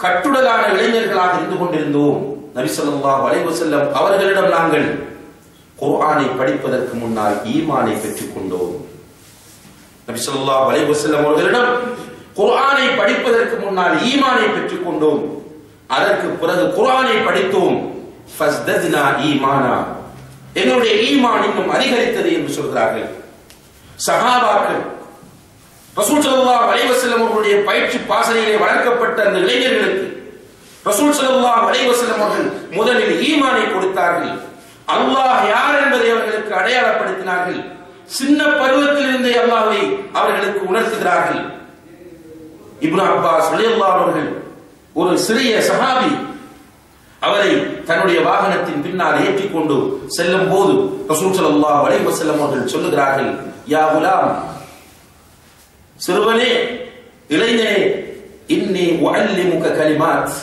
Speaker 3: கட்டுடலான இளைஞர்களாக இருந்து கொண்டிருந்தோம். நபி ஸல்லல்லாஹு அலைஹி வஸல்லம் அவர்களிடம் நாங்கள் குர்ஆனை படிப்பதற்கு முன்னால் ஈமானை பெற்றுக் கொண்டோம். நபி ஸல்லல்லாஹு அலைஹி வஸல்லம் அவர்களிடம் குர்ஆனை படிப்பதற்கு முன்னால் ஈமானை பெற்றுக் கொண்டோம், அதற்கு பிறகு குர்ஆனை படித்தோம், ஃபஸ்தத்னா ஈமானா, எங்களுடைய ஈமான் இன்னும் அதிகரித்தது என்று சொல்கிறார்கள். சஹாபாக்கள் ரசூல் ஸல்லல்லாஹு அலைஹி வஸல்லம் அவர்களுடைய பயிற்சி பாசறையிலே வளர்க்கப்பட்ட அந்த இளைஞர்களுக்கு ரசூல் ஸல்லல்லாஹு அலைஹி வஸல்லம் அவர்கள் முதலில் ஈமானை கொடுத்தார்கள். அல்லாஹ் யார் என்பதை அவர்களுக்கு அடையாளப்படுத்தினார்கள். சின்ன பருவத்தில் இருந்தே அல்லாஹ்வை அவர்களுக்கு உணர்த்துகிறார்கள். இப்னு அப்பாஸ் ரலியல்லாஹு அவர்கள் ஒரு சிறிய சஹாபி, அவரை தன்னுடைய வாகனத்தின் பின்னால் ஏற்றிக் கொண்டு செல்லும் போது ரசூல் ஸல்லல்லாஹு அலைஹி வஸல்லம் அவர்கள் சொல்லுகிறார்கள், யா குலாம், சிறுவனே, இளைஞனே, இன்னி உஅல்லிமுக கலிமாத்,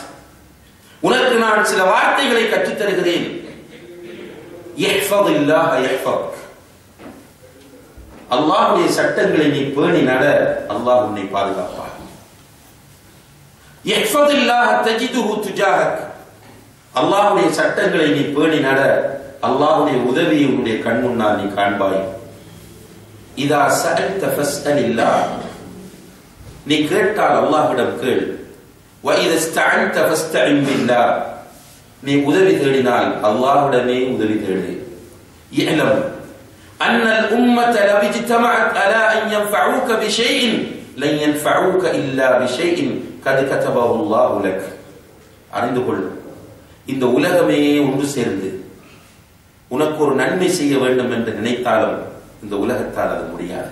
Speaker 3: உனக்கு நான் சில வார்த்தைகளை கற்றுத் தருகிறேன். இஹ்ஃபதில்லாஹ யஹ்ஃபக், அல்லாஹ்வுடைய சட்டங்களை நீ பேணி நட, அல்லாஹ் உன்னை பாதுகாப்பான். இஹ்ஃபதில்லாஹ தஜிதுஹு துஜாஹக், அல்லாஹ்வுடைய சட்டங்களை நீ பேணி நட, அல்லாஹ்வுடைய உதவியை உன்னுடைய கண் முன்னால் நீ காண்பாய். இதா சஅல்த ஃபஸ்அலில்லாஹ், நீ கேட்டால் அல்லாஹ்விடம் கேள். வ இதா இஸ்தஅன்த ஃபஸ்தஇன் பில்லாஹ், நீ உதவி தேடினால் அல்லாஹ்விடமே உதவி தேடு. இஅலம் அன்னல் உம்மத லவ் இஜ்தமஅத் அலா அன் யன்ஃபஊக பிஷைஇன் லன் யன்ஃபஊக இல்லா பிஷைஇன் கத் கதபஹு அல்லாஹு லக், அறிந்து கொள், இந்த உலகமே ஒன்று சேர்ந்து உனக்கு ஒரு நன்மை செய்ய வேண்டும் என்று நினைத்தாலும் இந்த உலகத்தால் அது முடியாது.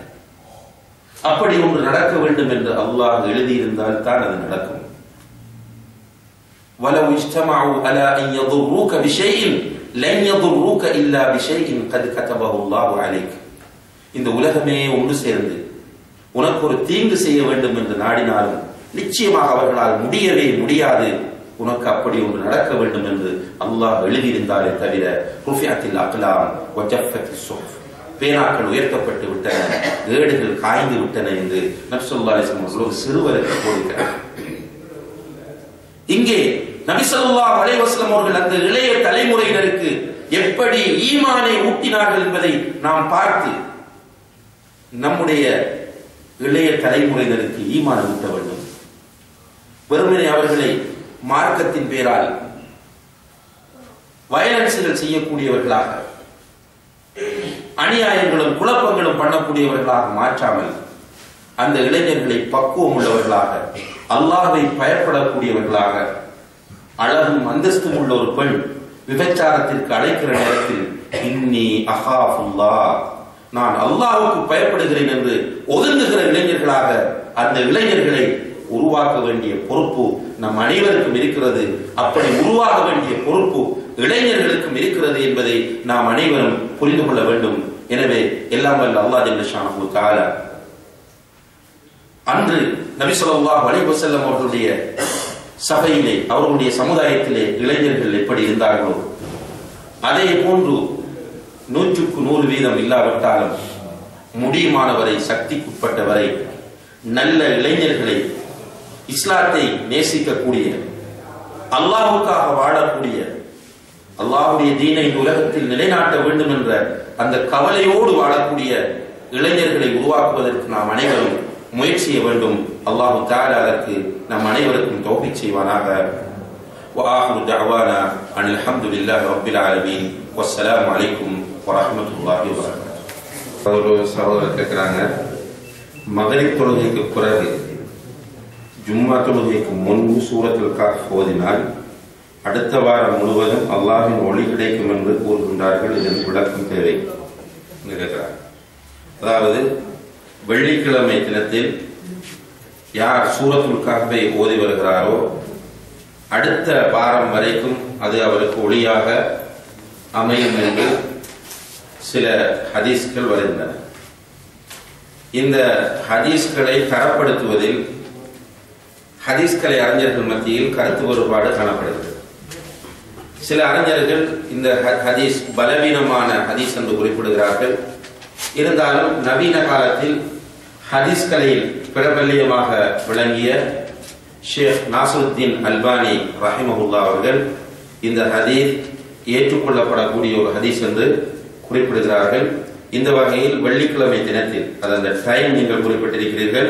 Speaker 3: அப்படி ஒன்று நடக்க வேண்டும் என்று அல்லாஹ் எழுதியிருந்தால் தான் அது நடக்கும். وَلَوْ اجْتَمَعُوا عَلَى أَنْ يَضُرُّوكَ بِشَيْءٍ لَنْ يَضُرُّوكَ إِلَّا بِشَيْءٍ قَدْ كَتَبَهُ اللَّهُ عَلَيْكَ, இந்த உலகமே ஒன்று சேர்ந்து உனக்கு ஒரு தீங்கு செய்ய வேண்டும் என்று நாடினாலும் நிச்சயமாக அவர்களால் முடியவே முடியாது. உனக்கு அப்படி ஒன்று நடக்க வேண்டும் என்று அல்லாஹ் எழுதியிருந்தாலே தவிர ருஃபிஅத்தில் அக்லாம் வ ஜஃபத்திஸ் ஸுஹுஃப், பேனாக்கள் உயர்த்தப்பட்டு விட்டன, ஏடுகள் காய்ந்து விட்டன என்று நபி ஸல்லல்லாஹு அலைஹி வஸல்லம் ஒரு சிறுவருக்கு போதிக்கிறார். இங்கே நபி ஸல்லல்லாஹு அலைஹி வஸல்லம் அவர்கள் அந்த இளைய தலைமுறையினருக்கு எப்படி ஈமானை ஊட்டினார்கள் என்பதை நாம் பார்த்து நம்முடைய இளைய தலைமுறையினருக்கு ஈமான் ஊட்ட வேண்டும். வெறுமனே அவர்களை மார்க்கத்தின் பேரால் வயலன்ஸ்கள் செய்யக்கூடியவர்களாக, அநியாயங்களும் குழப்பங்களும் பண்ணக்கூடியவர்களாக மாற்றாமல் அந்த இளைஞர்களை பக்குவம் உள்ளவர்களாக, அல்லாஹ்வை பயப்படக்கூடியவர்களாக, அழகும் அந்தஸ்தும் உள்ள ஒரு பெண் விபச்சாரத்திற்கு அழைக்கிற நேரத்தில் இன்னி அஹாஃபுல்லாஹ், நான் அல்லாஹ்வுக்கு பயப்படுகிறேன் என்று ஒதுங்குகிற இளைஞர்களாக அந்த இளைஞர்களை உருவாக்க வேண்டிய பொறுப்பு நம் அனைவருக்கும் இருக்கிறது. அப்படி உருவாக வேண்டிய பொறுப்பு இளைஞர்களுக்கும் இருக்கிறது என்பதை நாம் அனைவரும் புரிந்து கொள்ள வேண்டும். எனவே எல்லாம் வல்ல அல்லாஹ் ஜல்ல ஷானஹு தஆலா அன்று நபி ஸல்லல்லாஹு அலைஹி வஸல்லம் அவர்களுடைய சபையிலே, அவர்களுடைய சமுதாயத்திலே இளைஞர்கள் எப்படி இருந்தார்களோ அதே போன்று 100க்கு 100% இல்லாவிட்டாலும் முடியுமானவரை, சக்திக்குட்பட்டவரை நல்ல இளைஞர்களை, இஸ்லாத்தை நேசிக்கக்கூடிய, அல்லாஹ்வுக்காக வாழக்கூடிய, அல்லாஹ்வுடைய தீனை உலகத்தில் நிலைநாட்ட வேண்டும் என்ற அந்த கவலையோடு வாழக்கூடிய இளைஞர்களை உருவாக்குவதற்கு நாம் அனைவரும் முயற்சி செய்ய வேண்டும். அல்லாஹ் தஆலா அதற்கு நம் அனைவருக்கும் தௌஃபீக் செய்வானாக. வஆஹிரு தஅவானா அனில் ஹம்துலில்லாஹி ரப்பில் ஆலமீன். வஸ்ஸலாமு அலைக்கும் வரஹ்மத்துல்லாஹி வபரகாத்துஹு. ஒரு சகோதரர் கேட்கிறாங்க, மக்ரிப் தொழுகைக்கு பிறகு ஜும்மா தொழுகைக்கு முன்பு சூரத்துல் கஹ்ஃப் ஓதினால் அடுத்த வாரம் முழுவதும் அல்லாஹ்வின் ஒளி கிடைக்கும் என்று கூறுகின்றார்கள். இதன் விளக்கம் தேவை கேட்கிறார். அதாவது வெள்ளிக்கிழமை தினத்தில் யார் சூரத்துல் கஹ்ஃபை ஓதி வருகிறாரோ அடுத்த வாரம் வரைக்கும் அது அவருக்கு ஒளியாக அமையும் என்று சில ஹதீஸ்கள் வருகின்றன. இந்த ஹதீஸ்களை தரப்படுத்துவதில் ஹதீஸ்களை அறிஞர்கள் மத்தியில் கருத்து வேறுபாடு காணப்படுகிறது. சில அறிஞர்கள் இந்த ஹதீஸ் பலவீனமான ஹதீஸ் என்று குறிப்பிடுகிறார்கள். இருந்தாலும் நவீன காலத்தில் ஹதீஸ்களில் பிரபல்யமாக விளங்கிய ஷேக் நாசருத்தீன் அல்பானி ரஹிமஹுல்லா அவர்கள் இந்த ஹதீஸ் ஏற்றுக்கொள்ளப்படக்கூடிய ஒரு ஹதீஸ் என்று குறிப்பிடுகிறார்கள். இந்த வகையில் வெள்ளிக்கிழமை தினத்தில் அந்த டைம் நீங்கள் குறிப்பிட்டிருக்கிறீர்கள்,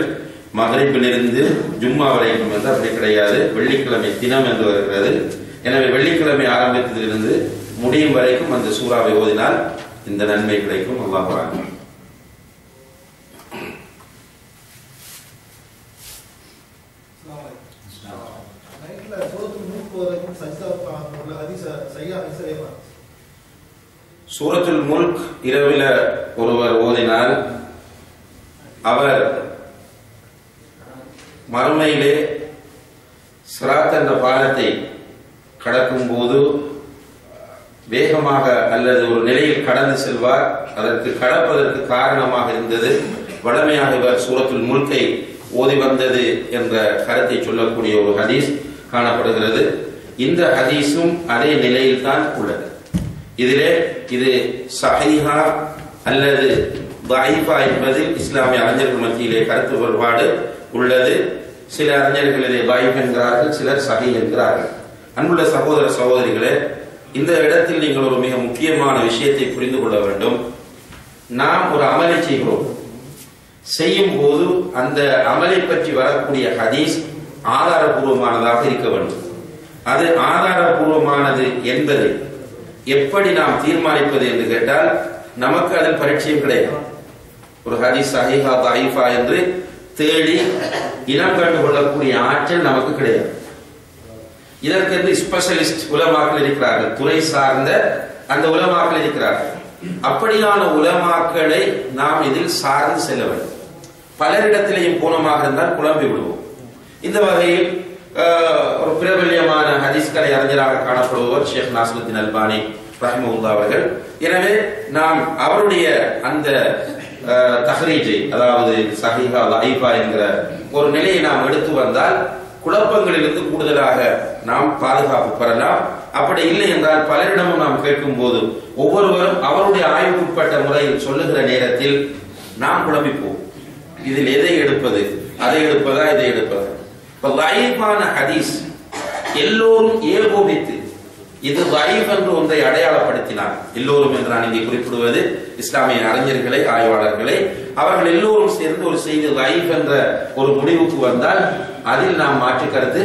Speaker 3: மகரிப்பிலிருந்து ஜும்மா வரைக்கும் என்று அப்படி கிடையாது, வெள்ளிக்கிழமை தினம் என்று வருகிறது. எனவே வெள்ளிக்கிழமை ஆரம்பித்ததிலிருந்து முடியும் வரைக்கும் அந்த சூறாவை ஓதினால் இந்த நன்மை கிடைக்கும். அல்லாஹ் அக்பர். சூரத்துல் முல்க் இரவில ஒருவர் ஓதினால் அவர் மறுமையிலே சிராத் என்ற பாலத்தை கடக்கும் போது வேகமாக அல்லது ஒரு நிலையில் கடந்து செல்வார். அதற்கு கடப்பதற்கு காரணமாக இருந்தது வடமையாக இவர் சூரத்துல் முல்கை ஓதி வந்தது என்ற கருத்தை சொல்லக்கூடிய ஒரு ஹதீஸ் காணப்படுகிறது. இந்த ஹதீஸும் அதே நிலையில் தான் உள்ளது. இதிலே இது சஹீஹா அல்லது தஈஃபா என்பதில் இஸ்லாமிய அறிஞர்கள் மத்தியிலே கருத்து வேறுபாடு உள்ளது. சில அறிஞர்கள் இதை தஈஃப் என்கிறார்கள், சிலர் சஹீஹ் என்கிறார்கள். அன்புள்ள சகோதர சகோதரிகளே, இந்த இடத்தில் நீங்கள் ஒரு மிக முக்கியமான விஷயத்தை புரிந்து கொள்ள வேண்டும். நாம் ஒரு அமலை செய்கிறோம், செய்யும் போது அந்த அமலை பற்றி வரக்கூடிய ஹதீஸ் ஆதாரபூர்வமானதாக இருக்க வேண்டும். அது ஆதாரபூர்வமானது என்பதை எப்படி நாம் தீர்மானிப்பது என்று கேட்டால் நமக்கு அதில் பரிச்சயம் கிடையாது. ஒரு ஹதீஸ் சஹீஹா தஈஃபா என்று தேடி இனம் கண்டு கொள்ளக்கூடிய ஆற்றல் நமக்கு கிடையாது. இதற்கு ஸ்பெஷலிஸ்ட் உலமாக்கள் இருக்கிறார்கள், துறை சார்ந்த அந்த உலமாக்கள் இருக்கிறார்கள். அப்படியான உலமாக்களை நாம் இதில் சார்ந்து செல்ல வேண்டும். பலரிடத்திலேயும் போனமாக இருந்தால் குழம்பி விடுவோம். இந்த வகையில் ஒரு பிரபல்யமான ஹதீஸ்களை அறிஞராக காணப்படுபவர் ஷேக் நாசருத்தீன் அல்பானி ரஹ்மத்துல்லாஹி அவர்கள். எனவே நாம் அவருடைய அந்த தஹ்ரீஜை, அதாவது சஹீஹா தஈஃபா என்கிற ஒரு நிலையை நாம் எடுத்து வந்தால் குழப்பங்களிலிருந்து கூடுதலாக நாம் பாதுகாப்பு பெறலாம். அப்படி இல்லை என்றால் பலரிடமும் நாம் கேட்கும் போது ஒவ்வொருவரும் அவருடைய ஆய்வுக்குட்பட்ட முறையில் சொல்லுகிற நேரத்தில் நாம் குழம்பிப்போம். இதில் எதை எடுப்பது, அதை எடுப்பதா இதை எடுப்பதா? இப்ப தஈஃபான ஹதீஸ் எல்லோரும் ஏகோபித்து இது தஈஃப் என்று ஒன்றை அடையாளப்படுத்தினார். எல்லோரும் என்று நான் இங்கே குறிப்பிடுவது இஸ்லாமிய அறிஞர்களை, ஆய்வாளர்களை. அவர்கள் எல்லோரும் சேர்ந்து ஒரு செய்தி தஈஃப் என்ற ஒரு முடிவுக்கு வந்தால் அதில் நாம் மாற்று கருத்து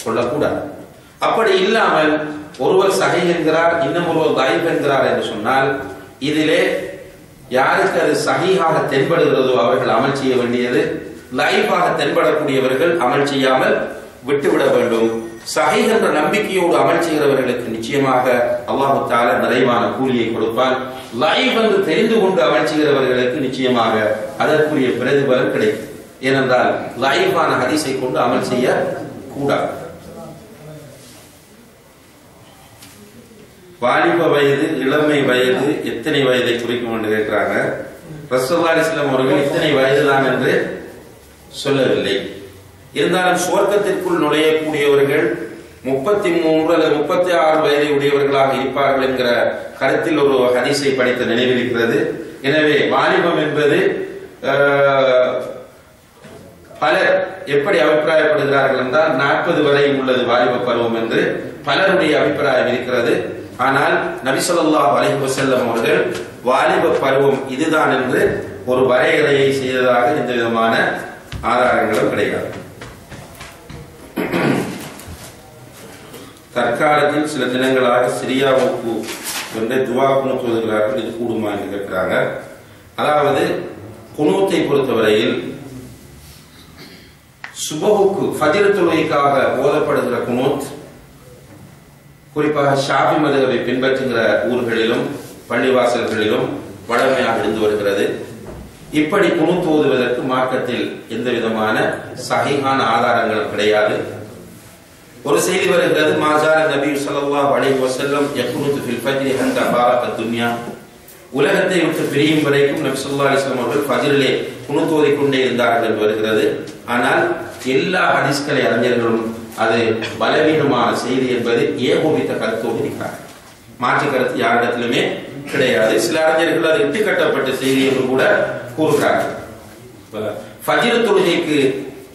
Speaker 3: கொள்ளக்கூடாது. அப்படி இல்லாமல் ஒருவர் சஹீஹ் என்கிறார், இன்னும் ஒருவர் தஈஃப் என்கிறார் என்று சொன்னால் இதிலே யாருக்கு அது சஹீஹாக தென்படுகிறதோ அவர்கள் அமல் செய்ய வேண்டியது, தஈஃபாக தென்படக்கூடியவர்கள் அமல் செய்யாமல் விட்டுவிட வேண்டும். சஹீஹ் என்ற நம்பிக்கையோடு அமல் செய்கிறவர்களுக்கு நிச்சயமாக அல்லாஹ் தஆலா நிறைவான கூலியை கொடுப்பான். தஈஃப் என்று தெரிந்து கொண்டு அமல் செய்கிறவர்களுக்கு நிச்சயமாக அதற்குரிய பிரதிபலன் கிடைக்கும். ஏனென்றால் தஈஃபான ஹதீஸை கொண்டு அமல் செய்ய கூடாது. வாலிப வயது, இளமை வயது எத்தனை வயதை குறிக்கும் என்று கேட்கிறாங்க. ரசூலுல்லாஹி ஸல்லல்லாஹு அலைஹி வஸல்லம் அவர்கள் இத்தனை வயதுதான் என்று சொல்லவில்லை. இருந்தாலும் சுவர்க்கத்திற்குள் நுழையக்கூடியவர்கள் 33 அல்லது 36 வயதை உடையவர்களாக இருப்பார்கள் என்கிற கருத்தில் ஒரு ஹதீஸை படித்த நினைவில் இருக்கிறது. எனவே வாலிபம் என்பது பலர் எப்படி அபிப்பிராயப்படுகிறார்கள் என்றால் 40 வரை உள்ளது வாலிப பருவம் என்று பலருடைய அபிப்பிராயம் இருக்கிறது. ஆனால் நபி ஸல்லல்லாஹு அலைஹி வஸல்லம் அவர்கள் வாலிப பருவம் இதுதான் என்று ஒரு வரையறையை செய்ததாக எந்த விதமான ஆதாரங்களும் கிடையாது. தற்காலத்தில் சில தினங்களாக சிரியாவுக்கு என்று துவா குனூத் ஓதுகிறார்கள். இது கூடுமா என்று கேட்கிறாங்க. அதாவது குனூத்தை பொறுத்தவரையில் சுபஹுக்கு ஃபஜ்ர் தொழுகைக்காக ஓதப்படுகிற குனூத் குறிப்பாக ஷாஃபி மதுஹபை பின்பற்றுகிற ஊர்களிலும் பள்ளிவாசல்களிலும் வழமையாக இருந்து வருகிறது. இப்படி குனூத் ஓதுவதற்கு மார்க்கத்தில் எந்த விதமான சஹீஹான ஆதாரங்களும் கிடையாது. ஒரு செய்தி வருகிறது, மாஜார நபி ஸல்லல்லாஹு அலைஹி வஸல்லம் யகுனுது ஃபில் ஃபஜ்ரி ஹத்தா பாரகத் துன்யா. உலகத்தை விட்டு பிரியும் வரைக்கும் நபி ஸல்லல்லாஹு அலைஹி வஸல்லம் அவர்கள் ஃபஜ்ரிலே குனூத் ஓதிக்கொண்டே இருந்தார்கள் என்று வருகிறது. ஆனால் எல்லா ஹதீஸ்களை அறிஞர்களும் அது பலவீனமான செய்தி என்பது ஏகோபித்த கருத்தோடு இருக்கிறார். மாற்று கருத்து யாரிடத்திலுமே கிடையாது. சில அறிஞர்கள் அது இட்டுக்கட்டப்பட்ட செய்தி என்று கூட கூறுகிறார்கள். ஃபஜ்ர் தொழுகைக்கு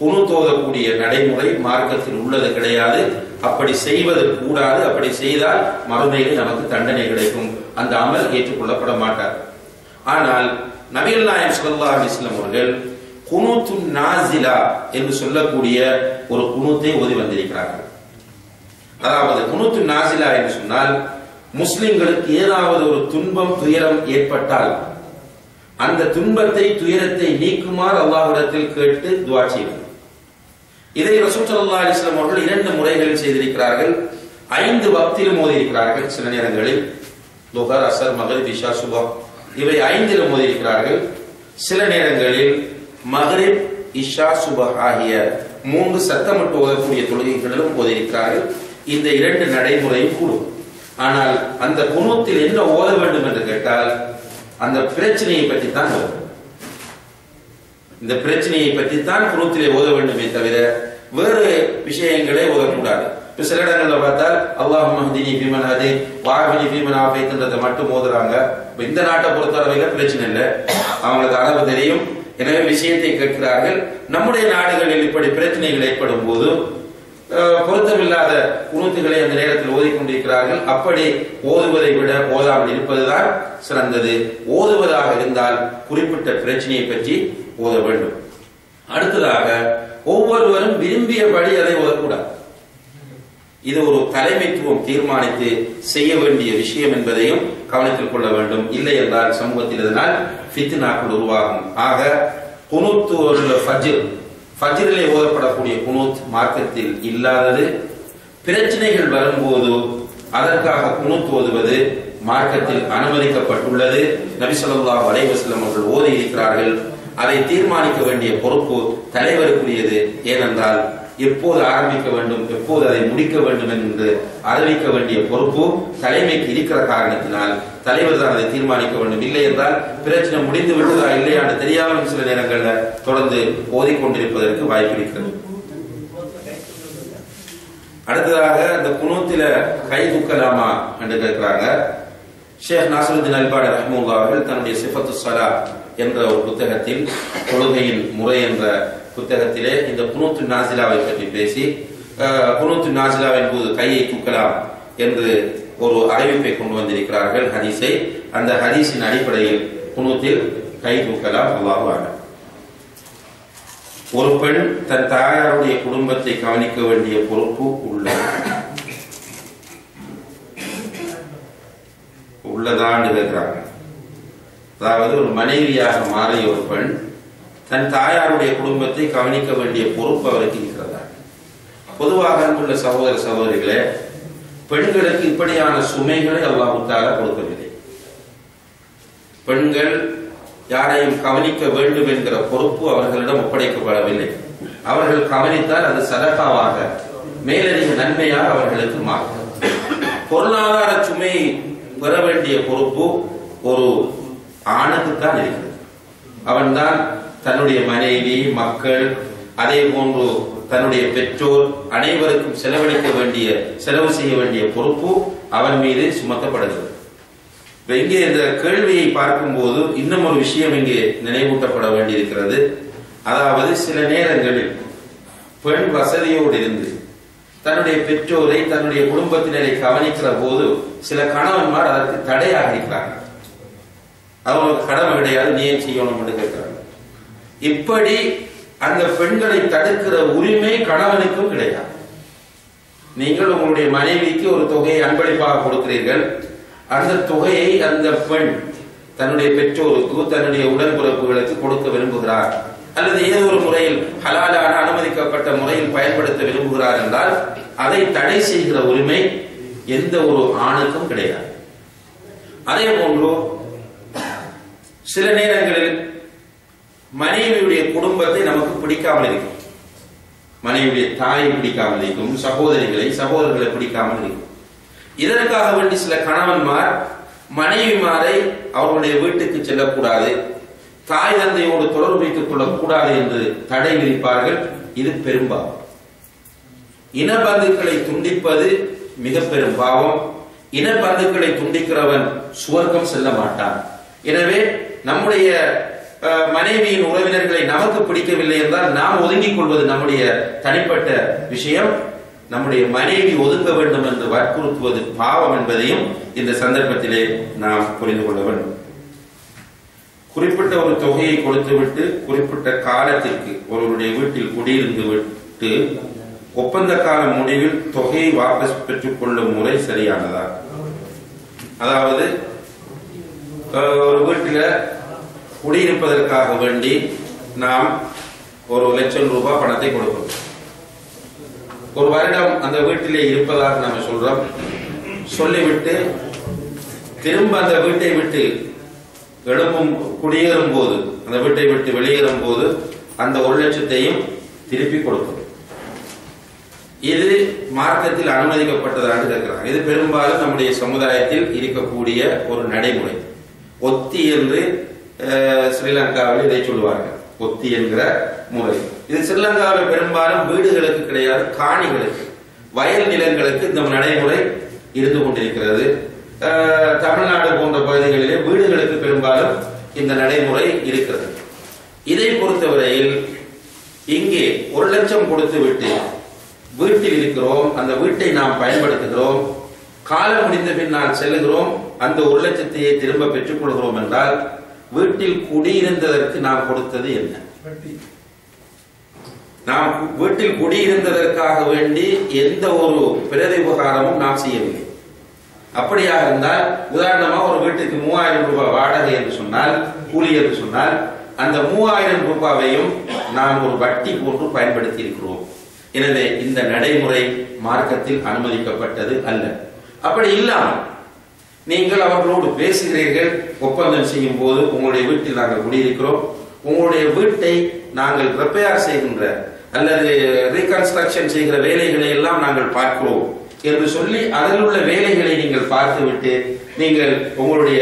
Speaker 3: குனூத் ஓதக்கூடிய நடைமுறை மார்க்கத்தில் உள்ளது கிடையாது. அப்படி செய்வது கூடாது. அப்படி செய்தால் மறுமையில் நமக்கு தண்டனை கிடைக்கும். அந்த அமல் ஏற்றுக்கொள்ளப்பட மாட்டார். ஆனால் நபிகள் நாயகம் ஸல்லல்லாஹு அலைஹி வஸல்லம் அவர்கள் குனூத்துன் நாஸிலா என்று சொல்லக்கூடிய ஒரு குனூத்தை ஓதி வந்திருக்கிறார்கள். அதாவது குனூத்துன் நாஸிலா என்று சொன்னால் முஸ்லிம்களுக்கு ஏதாவது ஒரு துன்பம் துயரம் ஏற்பட்டால் அந்த துன்பத்தை துயரத்தை நீக்குமாறு அல்லாஹ்விடத்தில் கேட்டு துஆ செய்வது. இதை ரசூல் ஸல்லல்லாஹு அலைஹி வஸல்லம் அவர்கள் 2 முறைகளில் செய்திருக்கிறார்கள். 5 வக்திலும் ஓதி இருக்கிறார்கள். சில நேரங்களில் லுஹர், அஸ்ர், மக்ரிப், இஷா, சுபஹ் இவை 5லும் ஓதி இருக்கிறார்கள். சில நேரங்களில் மக்ரிப், இஷா, சுபஹ் ஆகிய 3 சத்தமிட்டு ஓதக்கூடிய தொழுகைகளிலும் ஓதி இருக்கிறார்கள். இந்த 2 நடைமுறையும் கூடும். ஆனால் அந்த குனூத்தில் என்ன ஓத வேண்டும் என்று கேட்டால் அந்த பிரச்சனையை பற்றி தான் இந்த பிரச்சனையை பற்றி தான் குனூத்திலே ஓத வேண்டுமே தவிர வேறு விஷயங்களே ஓதக்கூடாது. இப்ப சில இடங்கள்ல பார்த்தால் அல்லாஹும்ம ஹ்தினி ஃபீமன் ஹதைத் வஅஃபினி ஃபீமன் ஆஃபைத்ன்றதை மட்டும் ஓதுறாங்க. இந்த நாட்டை பொறுத்தவரையில பிரச்சனை இல்லை, அவங்களுக்கு அரபு தெரியும், எனவே விஷயத்தை கேட்கிறார்கள். நம்முடைய நாடுகளில் இப்படி பிரச்சனைகள் ஏற்படும் போது பொருத்தமில்லாத குனூத்துகளை அந்த நேரத்தில் ஓதிக்கொண்டிருக்கிறார்கள். அப்படி ஓதுவதை விட ஓதாமல் இருப்பதுதான் சிறந்தது. ஓதுவதாக இருந்தால் குறிப்பிட்ட பிரச்சனையை பற்றி ஓத வேண்டும். அடுத்ததாக ஒவ்வொருவரும் விரும்பியபடி அதை ஓதக்கூடாது. இது ஒரு தலைமைத்துவம் தீர்மானித்து செய்ய வேண்டிய விஷயம் என்பதையும் கவனத்தில் கொள்ள வேண்டும். இல்லை என்றால் சமூகத்தில் இதனால் ஃபித்னாக்கள் உருவாகும். ஆக குனூத்து ஃபஜ்ரிலே ஓதப்படக்கூடிய குனூத் மார்க்கத்தில் இல்லாதது. பிரச்சனைகள் வரும்போது அதற்காக குனூத் ஓதுவது மார்க்கத்தில் அனுமதிக்கப்பட்டுள்ளது. நபி ஸல்லல்லாஹு அலைஹி வஸல்லம் அவர்கள் ஓதி இருக்கிறார்கள். அதை தீர்மானிக்க வேண்டிய பொறுப்பு தலைவருக்குரியது. ஏனென்றால் எப்போது ஆரம்பிக்க வேண்டும், எப்போது அதை முடிக்க வேண்டும் என்று அறிவிக்க வேண்டிய பொறுப்பு தலைமைக்கு இருக்கிற காரணத்தினால் தலைவர் தான் அதை தீர்மானிக்க வேண்டும். இல்லை என்றால் பிரச்சனை முடிந்து விட்டதா இல்லையா என்று தெரியாமல் சில நேரங்களில் தொடர்ந்து ஓதிக்கொண்டிருப்பதற்கு வாய்ப்பு இருக்கிறது. அடுத்ததாக இந்த குனூத்தில கை தூக்கலாமா என்று கேட்கிறாங்க. ஷேக் நாசருத்தீன் அல்பானி ரஹ்மத்துல்லாஹி அவர்கள் தன்னுடைய சிஃபத்து ஸலா என்ற ஒரு புத்தகத்தில் தொழுகையின் முறை என்ற புத்தகத்திலே இந்த குனூத்து நாஸிலாவை பற்றி பேசி குனூத்து நாஸிலாவின் போது கையை தூக்கலாம் என்று ஒரு அறிவிப்பை கொண்டு வந்திருக்கிறார்கள், ஹதீஸை. அந்த ஹதீஸின் அடிப்படையில் குனூத்தில் கை தூக்கலாம். அல்லாஹு அஅலம். ஒரு பெண் தன் தாயாருடைய குடும்பத்தை கவனிக்க வேண்டிய பொறுப்பு உள்ளதான்னு கேட்கிறாங்க. அதாவது ஒரு மனைவியாக மாறிய ஒரு பெண் தன் தாயாருடைய குடும்பத்தை கவனிக்க வேண்டிய பொறுப்பு அவருக்கு இருக்கிறதா? பொதுவாக அன்புள்ள சகோதர சகோதரிகளே, பெண்களுக்கு இப்படியான சுமைகளை அல்லாஹ் தஆலா கொடுக்கவில்லை. பெண்கள் யாரையும் கவனிக்க வேண்டும் என்கிற பொறுப்பு அவர்களிடம் ஒப்படைக்கப்படவில்லை. அவர்கள் கவனித்தால் அது சதகாவாக மேலதிக நன்மையாக அவர்களுக்கு மாறும். பொருளாதார சுமையை பெற வேண்டிய பொறுப்பு ஒரு ஆணுக்குத்தான் இருக்கிறது. அவன்தான் தன்னுடைய மனைவி, மக்கள், அதே போன்று தன்னுடைய பெற்றோர் அனைவருக்கும் செலவு செய்ய வேண்டிய பொறுப்பு அவன் மீது சுமத்தப்படுகிறது. இங்கே இந்த கேள்வியை பார்க்கும்போது இன்னும் ஒரு விஷயம் இங்கே நினைவூட்டப்பட வேண்டியிருக்கிறது. அதாவது சில நேரங்களில் பெண் வசதியோடு இருந்து தன்னுடைய பெற்றோரை தன்னுடைய குடும்பத்தினரை கவனிக்கிற போது சில கணவன்மார் அதற்கு தடையாக இருக்கிறார்கள். அவங்களுக்கு கடமை கிடையாது, நீ ஏன் செய்யணும் என்று கேட்கிறாங்க. இப்படி அந்த பெண்களை தடுக்கிற உரிமை கணவனுக்கும் கிடையாது. நீங்கள் உங்களுடைய மனைவிக்கு ஒரு தொகையை அன்பளிப்பாக கொடுக்கிறீர்கள். அந்த தொகையை அந்த பெண் தன்னுடைய பெற்றோருக்கு தன்னுடைய உடன்பிறப்புகளுக்கு கொடுக்க விரும்புகிறார், அல்லது ஏதோ ஒரு முறையில் ஹலாலான அனுமதிக்கப்பட்ட முறையில் பயன்படுத்த விரும்புகிறார் என்றால் அதை தடை செய்கிற உரிமை எந்த ஒரு ஆணுக்கும் கிடையாது. அதே போன்று சில நேரங்களில் மனைவியுடைய குடும்பத்தை நமக்கு பிடிக்காமல் இருக்கும், மனைவியுடைய தாயை பிடிக்காமல் இருக்கும், சகோதரர்களை பிடிக்காமல் இருக்கும். இதற்காக வேண்டி சில கணவன்மார் மனைவிமாரை அவர்களுடைய வீட்டுக்கு செல்லக்கூடாது, தாய் தந்தையோடு தொடர்பு வைத்துக் கொள்ளக்கூடாது என்று தடை விதிப்பார்கள். இது பெரும்பாவம். இனபந்துக்களை துண்டிப்பது மிக பெரும் பாவம். இனபந்துக்களை துண்டிக்கிறவன் சுவர்க்கம் செல்ல மாட்டான். எனவே நம்முடைய மனைவியின் உறவினர்களை நமக்கு பிடிக்கவில்லை என்றால் நாம் ஒதுங்கிக் கொள்வது நம்முடைய தனிப்பட்ட விஷயம். நம்முடைய மனைவி ஒதுங்க வேண்டும் என்று வற்புறுத்துவது பாவம் என்பதையும் இந்த சந்தர்ப்பத்திலே நாம் புரிந்து கொள்ள வேண்டும். குறிப்பிட்ட ஒரு தொகையை கொடுத்துவிட்டு குறிப்பிட்ட காலத்திற்கு ஒருவருடைய வீட்டில் குடியிருந்து விட்டு ஒப்பந்த கால முடிவில் தொகையை வாபஸ் பெற்றுக் கொள்ளும் முறை சரியானதா? அதாவது ஒரு வீட்டில் குடியிருப்பதற்காக வேண்டி நாம் 1,00,000 ரூபாய் பணத்தை கொடுக்கிறோம். ஒரு வருடம் அந்த வீட்டிலே இருப்பதாக நாம சொல்றோம். சொல்லிவிட்டு திரும்ப அந்த வீட்டை விட்டு குடியேறும் போது, அந்த வீட்டை விட்டு வெளியேறும் போது அந்த 1,00,000 திருப்பி கொடுக்கும். இது மார்க்கத்தில் அனுமதிக்கப்பட்டதாக இருக்கிறாங்க. இது பெரும்பாலும் நம்முடைய சமுதாயத்தில் இருக்கக்கூடிய ஒரு நடைமுறை. ஒத்தி என்று ஸ்ரீலங்காவில் இதை சொல்லுவார்கள். ஒத்தி என்கிற முறை இது ஸ்ரீலங்காவில் பெரும்பாலும் வீடுகளுக்கு கிடையாது, காணிகளுக்கு, வயல் நிலங்களுக்கு இந்த நடைமுறை இருந்து கொண்டிருக்கிறது. தமிழ்நாடு போன்ற பகுதிகளிலே வீடுகளுக்கு பெரும்பாலும் இந்த நடைமுறை இருக்கிறது. இதை பொறுத்தவரையில் இங்கே 1,00,000 கொடுத்து விட்டு வீட்டில் இருக்கிறோம், அந்த வீட்டை நாம் பயன்படுத்துகிறோம், காலம் முடிந்த பின்னால் செல்லுகிறோம், அந்த 1,00,000 திரும்ப பெற்றுக் கொள்கிறோம் என்றால் வீட்டில் குடியிருந்ததற்கு நாம் கொடுத்தது என்ன? நாம் வீட்டில் குடியிருந்ததற்காக வேண்டி எந்த ஒரு பிரதி உபகாரமும் நாம் செய்யவில்லை. அப்படியாக இருந்தால் உதாரணமாக ஒரு வீட்டுக்கு 3,000 ரூபாய் வாடகை என்று சொன்னால், கூலி என்று சொன்னால், அந்த 3,000 ரூபாயையும் நாம் ஒரு வட்டி போன்று பயன்படுத்தி இருக்கிறோம். எனவே இந்த நடைமுறை மார்க்கத்தில் அனுமதிக்கப்பட்டது அல்ல. அப்படி இல்லாமல் நீங்கள் அவர்களோடு பேசுகிறீர்கள், ஒப்பந்தம் செய்யும் போது உங்களுடைய வீட்டில் நாங்கள் குடியிருக்கிறோம், உங்களுடைய வீட்டை நாங்கள் ரிப்பேர் செய்கின்ற அல்லது ரீகன்ஸ்ட்ரக்ஷன் செய்கிற வேலைகளை எல்லாம் நாங்கள் பார்க்கிறோம் என்று சொல்லி அதில் உள்ள வேலைகளை நீங்கள் பார்த்துவிட்டு நீங்கள் உங்களுடைய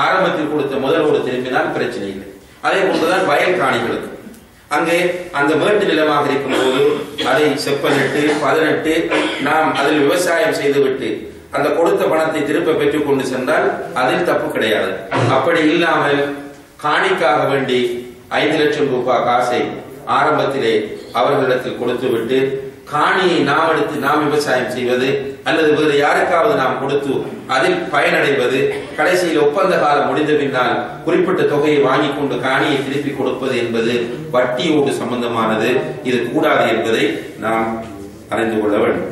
Speaker 3: ஆரம்பத்தில் கொடுத்த முதலோடு திரும்பினால் பிரச்சனை இல்லை. அதே போன்றுதான் வயல் காணிகளுக்கு அங்கே அந்த மேட்டு நிலமாக இருக்கும் போது அதை செப்பனிட்டு 18 நாம் அதில் விவசாயம் செய்துவிட்டு அந்த கொடுத்த பணத்தை திருப்ப பெற்றுக் கொண்டு சென்றால் அதில் தப்பு கிடையாது. அப்படி இல்லாமல் காணிக்காக வேண்டி 5,00,000 ரூபாய் காசை ஆரம்பத்திலே அவர்களிடத்தில் கொடுத்து விட்டு காணியை நாம் எடுத்து நாம் விவசாயம் செய்வது அல்லது வேறு யாருக்காவது நாம் கொடுத்து அதில் பயனடைவது, கடைசியில் ஒப்பந்த காலம் முடிந்த பின்னால் குறிப்பிட்ட தொகையை வாங்கி கொண்டு காணியை திருப்பி கொடுப்பது என்பது வட்டியோடு சம்பந்தமானது. இது கூடாது என்பதை நாம் அறிந்து கொள்ள வேண்டும்.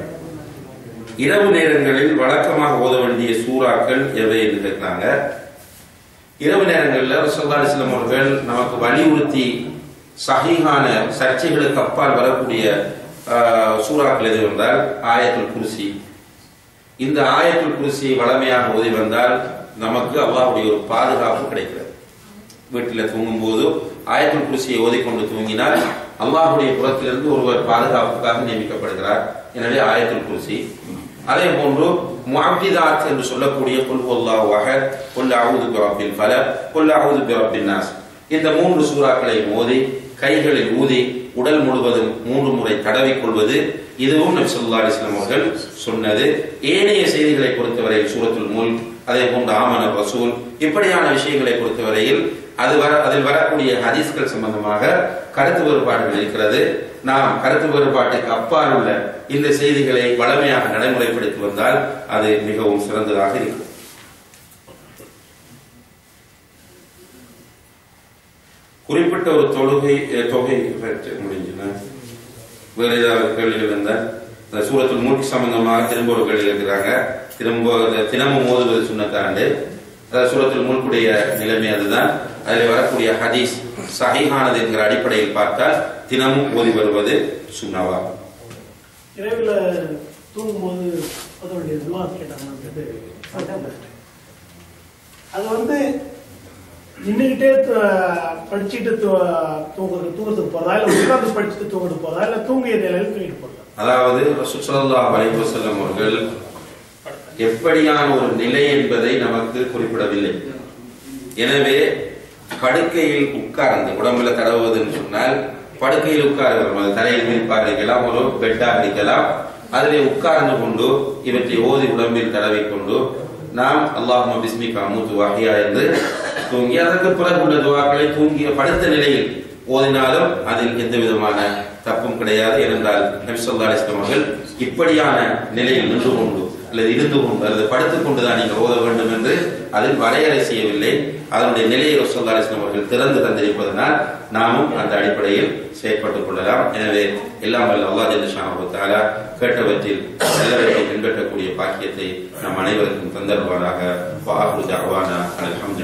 Speaker 3: இரவு நேரங்களில் வழக்கமாக ஓத வேண்டிய சூறாக்கள் எவை என்று கேட்கிறாங்க. இரவு நேரங்களில் ரசூலுல்லாஹி ஸல்லல்லாஹு அலைஹி வஸல்லம் அவர்கள் நமக்கு வலியுறுத்தி சஹீஹான சர்ச்சைகளுக்கு அப்பால் வரக்கூடிய சூறாக்கள் எது வந்தால் ஆயத்துல் குர்சி. இந்த ஆயத்துல் குர்சியை வளமையாக ஓதி வந்தால் நமக்கு அல்லாஹ்வுடைய ஒரு பாதுகாப்பு கிடைக்கிறது. வீட்டில் தூங்கும் போது ஆயத்துல் குர்சியை ஓதிக்கொண்டு தூங்கினால் அல்லாஹ்வுடைய புறத்திலிருந்து ஒருவர் பாதுகாப்புக்காக நியமிக்கப்படுகிறார். எனவே ஆயத்துல் குர்சி. அதே போன்று முஅவ்விதாத் என்று சொல்லக்கூடிய குல் ஹுவல்லாஹு அஹத், குல் அஊது பிரப்பில் ஃபலக், குல் அஊது பிரப்பின் நாஸ், இந்த 3 சூறாக்களை ஓதி கைகளில் ஊதி உடல் முழுவதும் 3 முறை தடவிக் கொள்வது, இதுவும் நபி ஸல்லல்லாஹு அலைஹி வஸல்லம் அவர்கள் சொன்னது. ஏனைய செய்திகளை பொறுத்தவரையில் சூரத்துல் முல்க், அதே போன்று ஆமன ரசூல், இப்படியான விஷயங்களை பொறுத்தவரையில் அதில் வரக்கூடிய ஹதீஸ்கள் சம்பந்தமாக கருத்து வேறுபாடுகள் இருக்கிறது. நாம் கருத்து வேறுபாட்டுக்கு அப்பால் உள்ள இந்த செய்திகளை வளமையாக நடைமுறைப்படுத்தி வந்தால் அது மிகவும் சிறந்ததாக இருக்கும். குறிப்பிட்ட ஒரு தொகை முடிஞ்சுன்னா வேற ஏதாவது கேள்விகள் இருந்தால் இந்த சூரத்துல் முல்க் சம்பந்தமாக திரும்ப ஒரு கேள்வி கேட்கிறாங்க. தினமும் ஓதுவது சுன்னத்தாண்டு. அதாவது சூரத்துல் முல்குடைய நிலைமை அதுதான். அதில் வரக்கூடிய ஹதீஸ் சஹீஹானது என்கிற அடிப்படையில் பார்த்தால் தினமும் ஓதி வருவது சுன்னவா.
Speaker 4: இரவில் தூங்கும்போது அதனுடைய துஆ கேட்டாங்க. அது நின்றுகிட்டே படிச்சுட்டு தூங்குறதுக்கு போறதா இல்ல உட்கார்ந்து படிச்சுட்டு தூங்குறது போறதா இல்ல தூங்கிய நிலையில் தூங்கிட்டு போறதா? அதாவது
Speaker 3: ரசூல் ஸல்லல்லாஹு அலைஹி வஸல்லம் அவர்கள் எப்படியான ஒரு நிலை என்பதை நமக்கு குறிப்பிடவில்லை. எனவே படுக்கையில் உட்கார்ந்து உடம்புல தடவுவதுன்னு சொன்னால் படுக்கையில் உட்கார்ந்து தரையில் விரிப்பார்கள், ஒரு பெட்டாக இருக்கலாம், அதிலே உட்கார்ந்து கொண்டு இவற்றை ஓதி உடம்பில் தடவிக்கொண்டு நாம் அல்லாஹும்ம பிஸ்மிக அமூது வஹ்யா என்று தூங்கி அதற்கு பிறகு உள்ள துஆக்களை தூங்கிய படுத்த நிலையில் ஓதினாலும் அதில் எந்த விதமான தப்பும் கிடையாது. ஏனென்றால் நபி ஸல்லல்லாஹு அலைஹி வஸல்லம் அவர்கள் இப்படியான நிலையில் நின்று கொண்டு அல்லது இருந்து கொண்டு அல்லது படுத்துக் கொண்டுதான் நீங்கள் ஓத வேண்டும் என்று அதில் வரையறை செய்யவில்லை. அதனுடைய நிலையை ரசூலுல்லாஹி அலைஹி வஸல்லம் அவர்கள் திறந்து தந்திருப்பதனால் நாமும் அந்த அடிப்படையில் செயற்பட்டுக் கொள்ளலாம். எனவே எல்லாம் வல்ல அல்லாஹ் ஜல்ல ஷானஹு வ தஆலா கேட்டவற்றில் நல்லவற்றை பின்பற்றக்கூடிய பாக்கியத்தை நம் அனைவருக்கும் தந்தருவாராக. வ ஆகிரு தஅவானா அல்ஹம்துலில்லாஹ்.